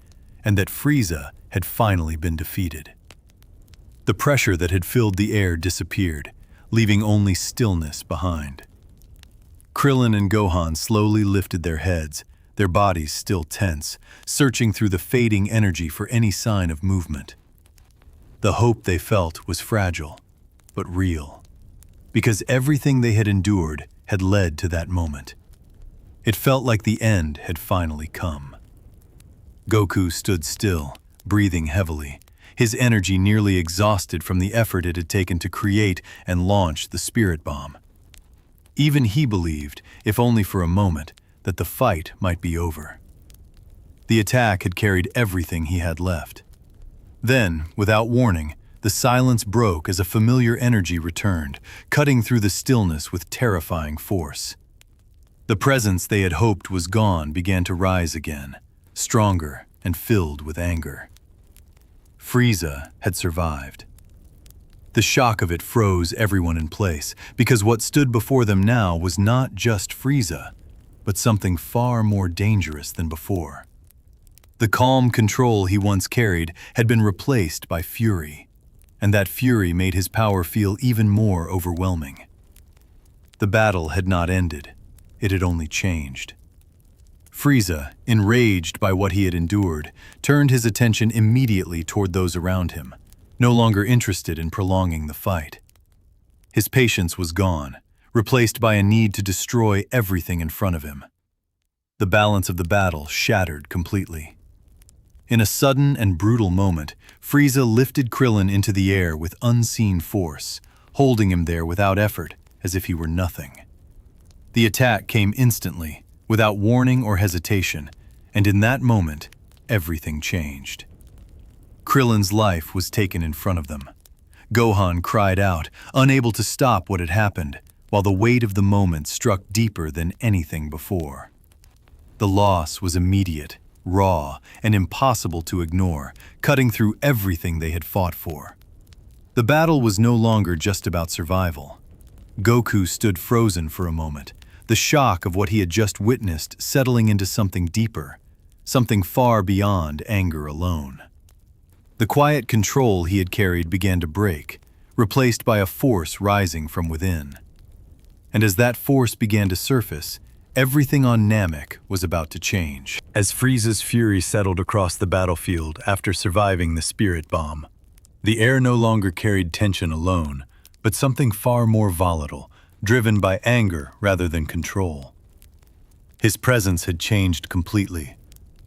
S1: and that Frieza had finally been defeated. The pressure that had filled the air disappeared, leaving only stillness behind. Krillin and Gohan slowly lifted their heads, their bodies still tense, searching through the fading energy for any sign of movement. The hope they felt was fragile, but real, because everything they had endured had led to that moment. It felt like the end had finally come. Goku stood still, breathing heavily, his energy nearly exhausted from the effort it had taken to create and launch the Spirit Bomb. Even he believed, if only for a moment, that the fight might be over. The attack had carried everything he had left. Then, without warning, the silence broke as a familiar energy returned, cutting through the stillness with terrifying force. The presence they had hoped was gone began to rise again, stronger and filled with anger. Frieza had survived. The shock of it froze everyone in place, because what stood before them now was not just Frieza, but something far more dangerous than before. The calm control he once carried had been replaced by fury, and that fury made his power feel even more overwhelming. The battle had not ended, it had only changed. Frieza, enraged by what he had endured, turned his attention immediately toward those around him, no longer interested in prolonging the fight. His patience was gone, replaced by a need to destroy everything in front of him. The balance of the battle shattered completely. In a sudden and brutal moment, Frieza lifted Krillin into the air with unseen force, holding him there without effort, as if he were nothing. The attack came instantly, without warning or hesitation, and in that moment, everything changed. Krillin's life was taken in front of them. Gohan cried out, unable to stop what had happened, while the weight of the moment struck deeper than anything before. The loss was immediate, raw, and impossible to ignore, cutting through everything they had fought for. The battle was no longer just about survival. Goku stood frozen for a moment, the shock of what he had just witnessed settling into something deeper, something far beyond anger alone. The quiet control he had carried began to break, replaced by a force rising from within. And as that force began to surface, everything on Namek was about to change. As Frieza's fury settled across the battlefield after surviving the spirit bomb, the air no longer carried tension alone, but something far more volatile, driven by anger rather than control. His presence had changed completely,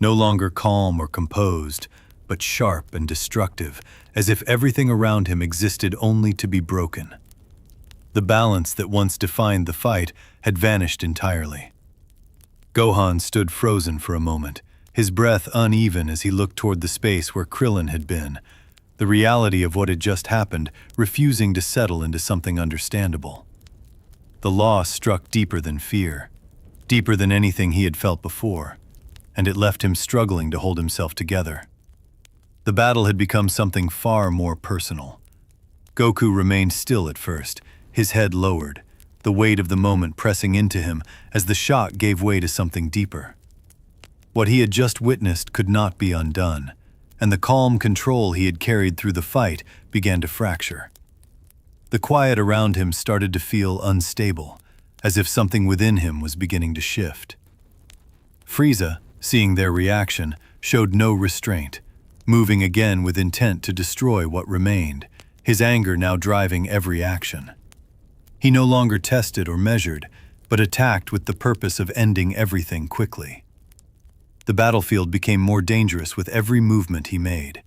S1: no longer calm or composed, but sharp and destructive, as if everything around him existed only to be broken. The balance that once defined the fight had vanished entirely. Gohan stood frozen for a moment, his breath uneven as he looked toward the space where Krillin had been, the reality of what had just happened refusing to settle into something understandable. The loss struck deeper than fear, deeper than anything he had felt before, and it left him struggling to hold himself together. The battle had become something far more personal. Goku remained still at first, his head lowered, the weight of the moment pressing into him as the shock gave way to something deeper. What he had just witnessed could not be undone, and the calm control he had carried through the fight began to fracture. The quiet around him started to feel unstable, as if something within him was beginning to shift. Frieza, seeing their reaction, showed no restraint, moving again with intent to destroy what remained, his anger now driving every action. He no longer tested or measured, but attacked with the purpose of ending everything quickly. The battlefield became more dangerous with every movement he made.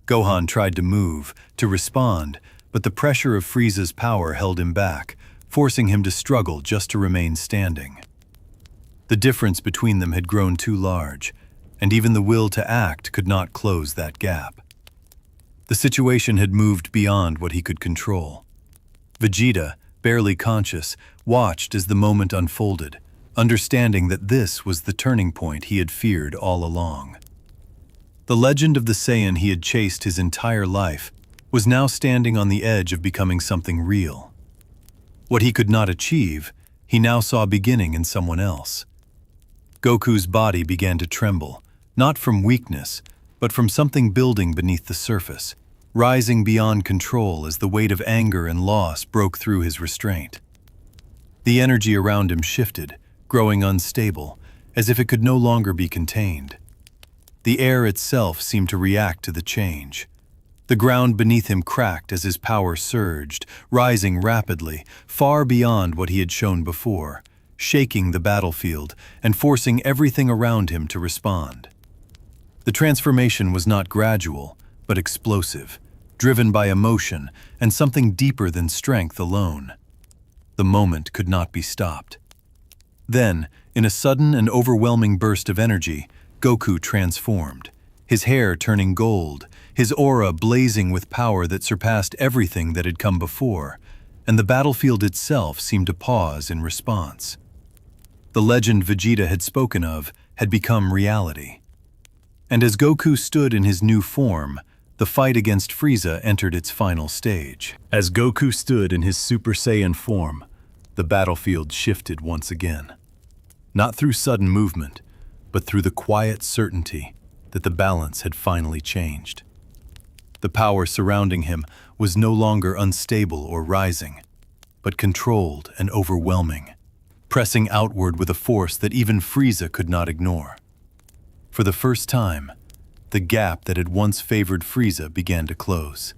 S1: Gohan tried to move, to respond, but the pressure of Frieza's power held him back, forcing him to struggle just to remain standing. The difference between them had grown too large, and even the will to act could not close that gap. The situation had moved beyond what he could control. Vegeta, barely conscious, watched as the moment unfolded, understanding that this was the turning point he had feared all along. The legend of the Saiyan he had chased his entire life was now standing on the edge of becoming something real. What he could not achieve, he now saw beginning in someone else. Goku's body began to tremble, not from weakness, but from something building beneath the surface, rising beyond control as the weight of anger and loss broke through his restraint. The energy around him shifted, growing unstable, as if it could no longer be contained. The air itself seemed to react to the change. The ground beneath him cracked as his power surged, rising rapidly, far beyond what he had shown before, shaking the battlefield and forcing everything around him to respond. The transformation was not gradual, but explosive, driven by emotion and something deeper than strength alone. The moment could not be stopped. Then, in a sudden and overwhelming burst of energy, Goku transformed, his hair turning gold, his aura blazing with power that surpassed everything that had come before, and the battlefield itself seemed to pause in response. The legend Vegeta had spoken of had become reality. And as Goku stood in his new form, the fight against Frieza entered its final stage. As Goku stood in his Super Saiyan form, the battlefield shifted once again. Not through sudden movement, but through the quiet certainty that the balance had finally changed. The power surrounding him was no longer unstable or rising, but controlled and overwhelming, pressing outward with a force that even Frieza could not ignore. For the first time, the gap that had once favored Frieza began to close.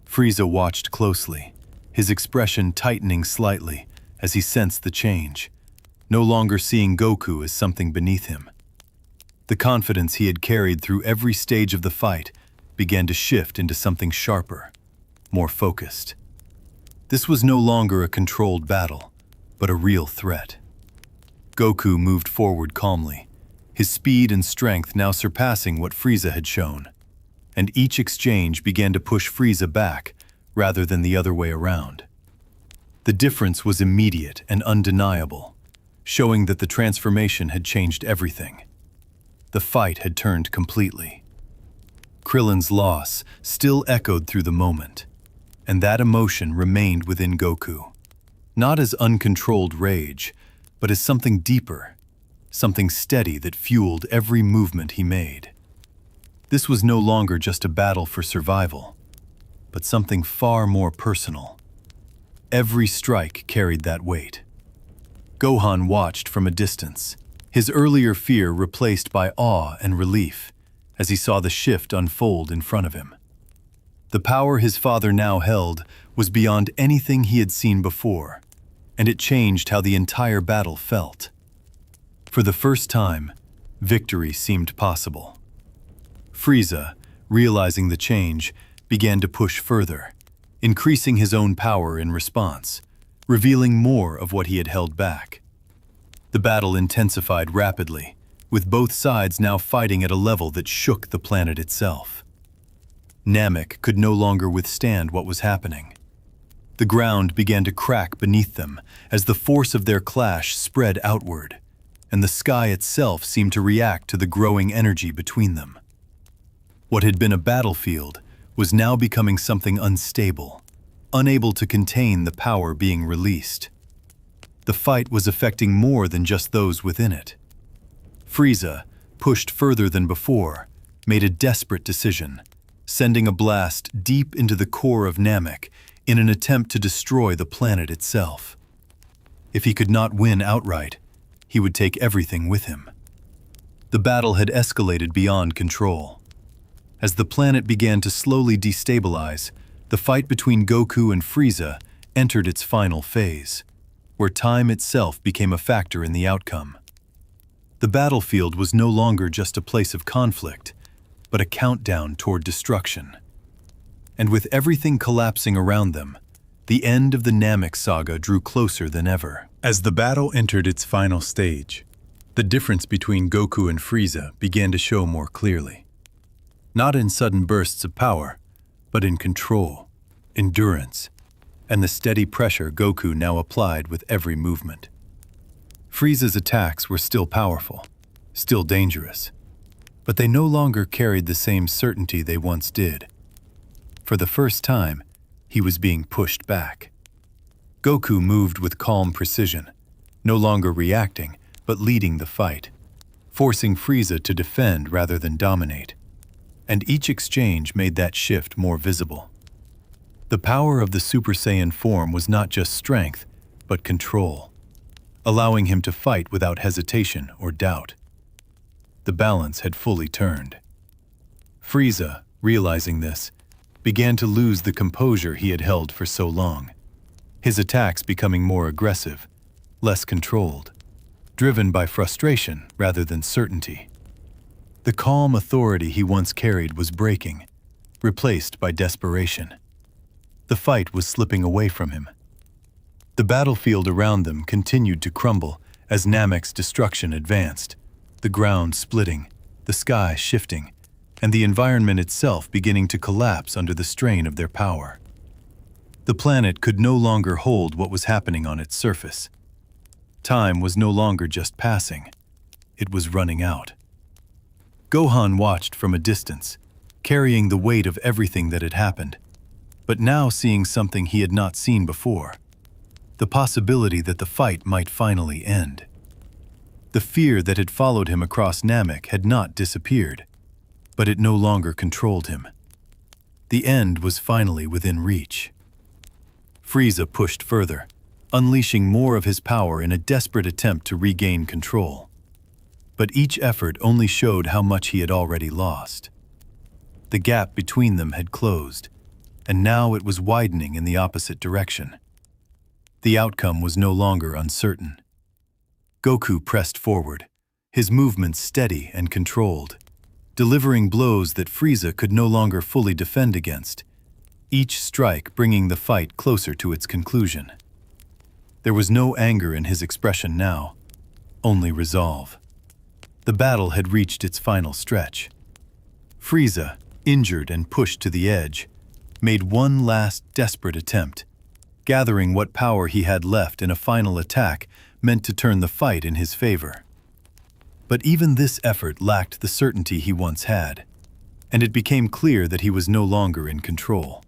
S1: Frieza watched closely, his expression tightening slightly as he sensed the change, no longer seeing Goku as something beneath him. The confidence he had carried through every stage of the fight began to shift into something sharper, more focused. This was no longer a controlled battle, but a real threat. Goku moved forward calmly, his speed and strength now surpassing what Frieza had shown, and each exchange began to push Frieza back rather than the other way around. The difference was immediate and undeniable, showing that the transformation had changed everything. The fight had turned completely. Krillin's loss still echoed through the moment, and that emotion remained within Goku, not as uncontrolled rage, but as something deeper, something steady that fueled every movement he made. This was no longer just a battle for survival, but something far more personal. Every strike carried that weight. Gohan watched from a distance, his earlier fear replaced by awe and relief as he saw the shift unfold in front of him. The power his father now held was beyond anything he had seen before, and it changed how the entire battle felt. For the first time, victory seemed possible. Frieza, realizing the change, began to push further, increasing his own power in response, revealing more of what he had held back. The battle intensified rapidly, with both sides now fighting at a level that shook the planet itself. Namek could no longer withstand what was happening. The ground began to crack beneath them as the force of their clash spread outward, and the sky itself seemed to react to the growing energy between them. What had been a battlefield was now becoming something unstable, unable to contain the power being released. The fight was affecting more than just those within it. Frieza, pushed further than before, made a desperate decision, sending a blast deep into the core of Namek in an attempt to destroy the planet itself. If he could not win outright, he would take everything with him. The battle had escalated beyond control. As the planet began to slowly destabilize, the fight between Goku and Frieza entered its final phase, where time itself became a factor in the outcome. The battlefield was no longer just a place of conflict, but a countdown toward destruction. And with everything collapsing around them, the end of the Namek Saga drew closer than ever. As the battle entered its final stage, the difference between Goku and Frieza began to show more clearly. Not in sudden bursts of power, but in control, endurance, and the steady pressure Goku now applied with every movement. Frieza's attacks were still powerful, still dangerous, but they no longer carried the same certainty they once did. For the first time, he was being pushed back. Goku moved with calm precision, no longer reacting, but leading the fight, forcing Frieza to defend rather than dominate. And each exchange made that shift more visible. The power of the Super Saiyan form was not just strength, but control, allowing him to fight without hesitation or doubt. The balance had fully turned. Frieza, realizing this, began to lose the composure he had held for so long, his attacks becoming more aggressive, less controlled, driven by frustration rather than certainty. The calm authority he once carried was breaking, replaced by desperation. The fight was slipping away from him. The battlefield around them continued to crumble as Namek's destruction advanced, the ground splitting, the sky shifting, and the environment itself beginning to collapse under the strain of their power. The planet could no longer hold what was happening on its surface. Time was no longer just passing. It was running out. Gohan watched from a distance, carrying the weight of everything that had happened, but now seeing something he had not seen before. The possibility that the fight might finally end. The fear that had followed him across Namek had not disappeared, but it no longer controlled him. The end was finally within reach. Frieza pushed further, unleashing more of his power in a desperate attempt to regain control. But each effort only showed how much he had already lost. The gap between them had closed, and now it was widening in the opposite direction. The outcome was no longer uncertain. Goku pressed forward, his movements steady and controlled, delivering blows that Frieza could no longer fully defend against, each strike bringing the fight closer to its conclusion. There was no anger in his expression now, only resolve. The battle had reached its final stretch. Frieza, injured and pushed to the edge, made one last desperate attempt, gathering what power he had left in a final attack meant to turn the fight in his favor. But even this effort lacked the certainty he once had, and it became clear that he was no longer in control.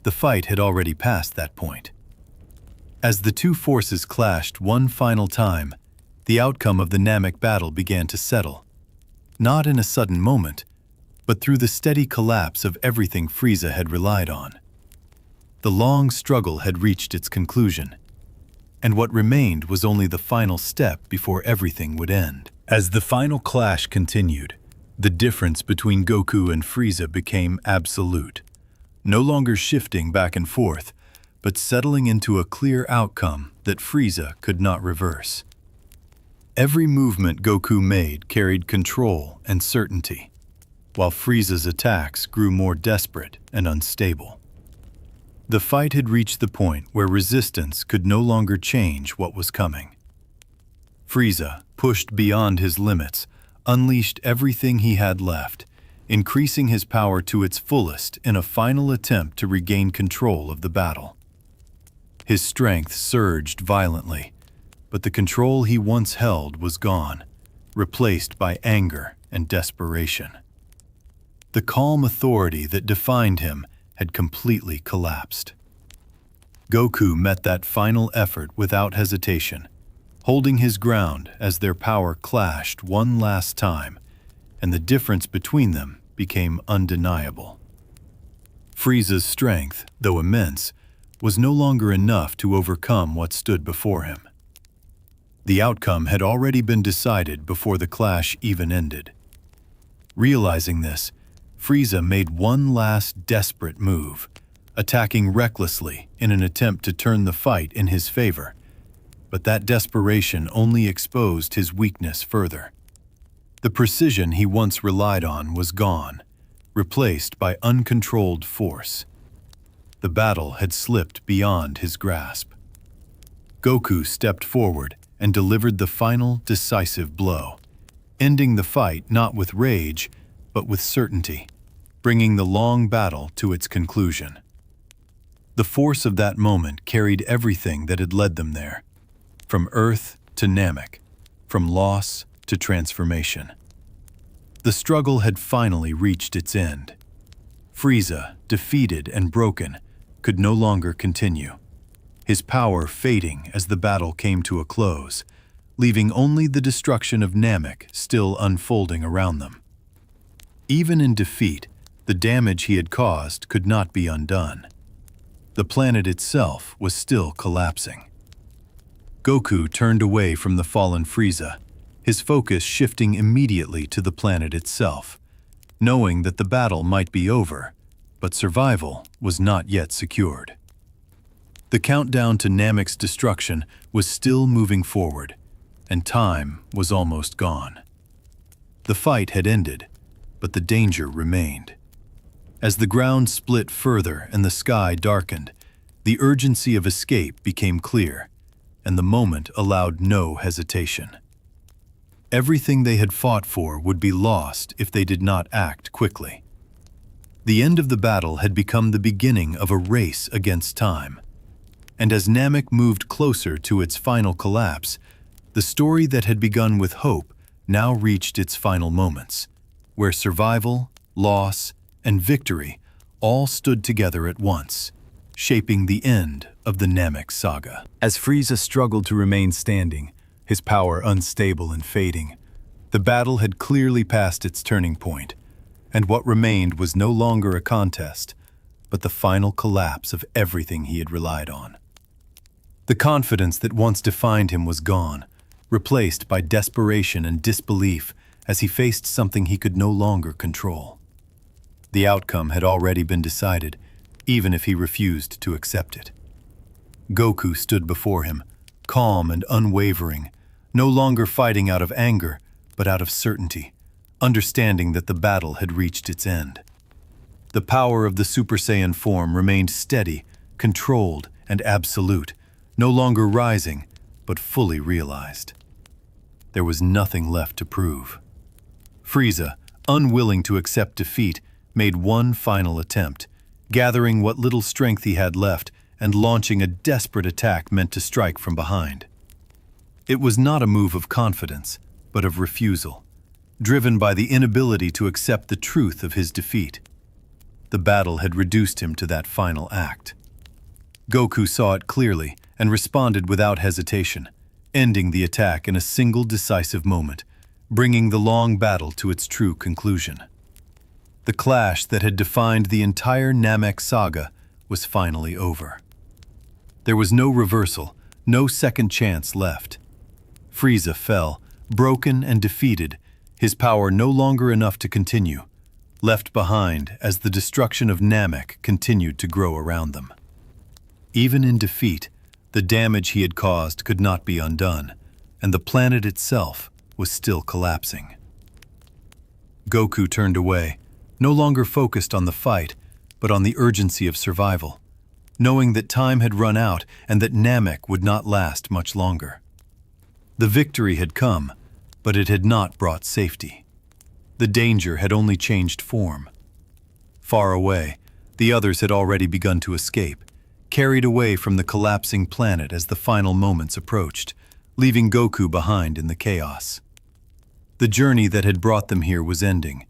S1: The fight had already passed that point. As the two forces clashed one final time, the outcome of the Namek battle began to settle, not in a sudden moment, but through the steady collapse of everything Frieza had relied on. The long struggle had reached its conclusion, and what remained was only the final step before everything would end. As the final clash continued, the difference between Goku and Frieza became absolute, no longer shifting back and forth, but settling into a clear outcome that Frieza could not reverse. Every movement Goku made carried control and certainty, while Frieza's attacks grew more desperate and unstable. The fight had reached the point where resistance could no longer change what was coming. Frieza, pushed beyond his limits, unleashed everything he had left, increasing his power to its fullest in a final attempt to regain control of the battle. His strength surged violently, but the control he once held was gone, replaced by anger and desperation. The calm authority that defined him had completely collapsed. Goku met that final effort without hesitation, holding his ground as their power clashed one last time, and the difference between them became undeniable. Frieza's strength, though immense, was no longer enough to overcome what stood before him. The outcome had already been decided before the clash even ended. Realizing this, Frieza made one last desperate move, attacking recklessly in an attempt to turn the fight in his favor. But that desperation only exposed his weakness further. The precision he once relied on was gone, replaced by uncontrolled force. The battle had slipped beyond his grasp. Goku stepped forward and delivered the final decisive blow, ending the fight not with rage, but with certainty, bringing the long battle to its conclusion. The force of that moment carried everything that had led them there, from Earth to Namek, from loss to transformation. The struggle had finally reached its end. Frieza, defeated and broken, could no longer continue, his power fading as the battle came to a close, leaving only the destruction of Namek still unfolding around them. Even in defeat, the damage he had caused could not be undone. The planet itself was still collapsing. Goku turned away from the fallen Frieza, his focus shifting immediately to the planet itself, knowing that the battle might be over, but survival was not yet secured. The countdown to Namek's destruction was still moving forward, and time was almost gone. The fight had ended, but the danger remained. As the ground split further and the sky darkened, the urgency of escape became clear, and the moment allowed no hesitation. Everything they had fought for would be lost if they did not act quickly. The end of the battle had become the beginning of a race against time. And as Namek moved closer to its final collapse, the story that had begun with hope now reached its final moments, where survival, loss, and victory all stood together at once, shaping the end of the Namek Saga. As Frieza struggled to remain standing, his power unstable and fading, the battle had clearly passed its turning point, and what remained was no longer a contest, but the final collapse of everything he had relied on. The confidence that once defined him was gone, replaced by desperation and disbelief as he faced something he could no longer control. The outcome had already been decided, even if he refused to accept it. Goku stood before him, calm and unwavering, no longer fighting out of anger, but out of certainty, understanding that the battle had reached its end. The power of the Super Saiyan form remained steady, controlled, and absolute, no longer rising, but fully realized. There was nothing left to prove. Frieza, unwilling to accept defeat, made one final attempt, gathering what little strength he had left and launching a desperate attack meant to strike from behind. It was not a move of confidence, but of refusal, driven by the inability to accept the truth of his defeat. The battle had reduced him to that final act. Goku saw it clearly and responded without hesitation, ending the attack in a single decisive moment, bringing the long battle to its true conclusion. The clash that had defined the entire Namek Saga was finally over. There was no reversal, no second chance left. Frieza fell, broken and defeated, his power no longer enough to continue, left behind as the destruction of Namek continued to grow around them. Even in defeat, the damage he had caused could not be undone, and the planet itself was still collapsing. Goku turned away, no longer focused on the fight, but on the urgency of survival, knowing that time had run out and that Namek would not last much longer. The victory had come, but it had not brought safety. The danger had only changed form. Far away, the others had already begun to escape, carried away from the collapsing planet as the final moments approached, leaving Goku behind in the chaos. The journey that had brought them here was ending,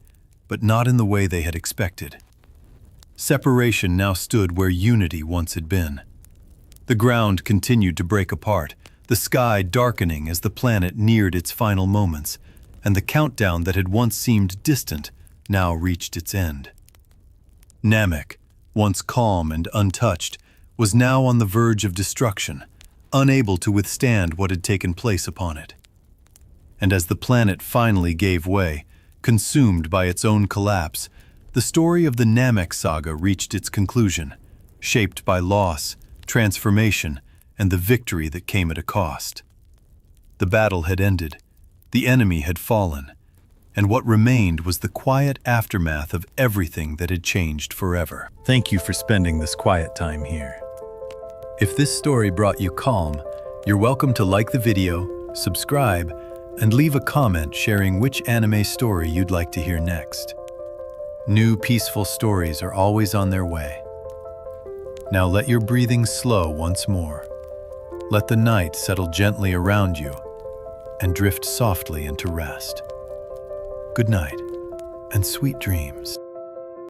S1: but not in the way they had expected. Separation now stood where unity once had been. The ground continued to break apart, the sky darkening as the planet neared its final moments, and the countdown that had once seemed distant now reached its end. Namek, once calm and untouched, was now on the verge of destruction, unable to withstand what had taken place upon it. And as the planet finally gave way, consumed by its own collapse, the story of the Namek Saga reached its conclusion, shaped by loss, transformation, and the victory that came at a cost. The battle had ended, the enemy had fallen, and what remained was the quiet aftermath of everything that had changed forever. Thank you for spending this quiet time here. If this story brought you calm, you're welcome to like the video, subscribe, and leave a comment sharing which anime story you'd like to hear next. New peaceful stories are always on their way. Now let your breathing slow once more. Let the night settle gently around you and drift softly into rest. Good night and sweet dreams.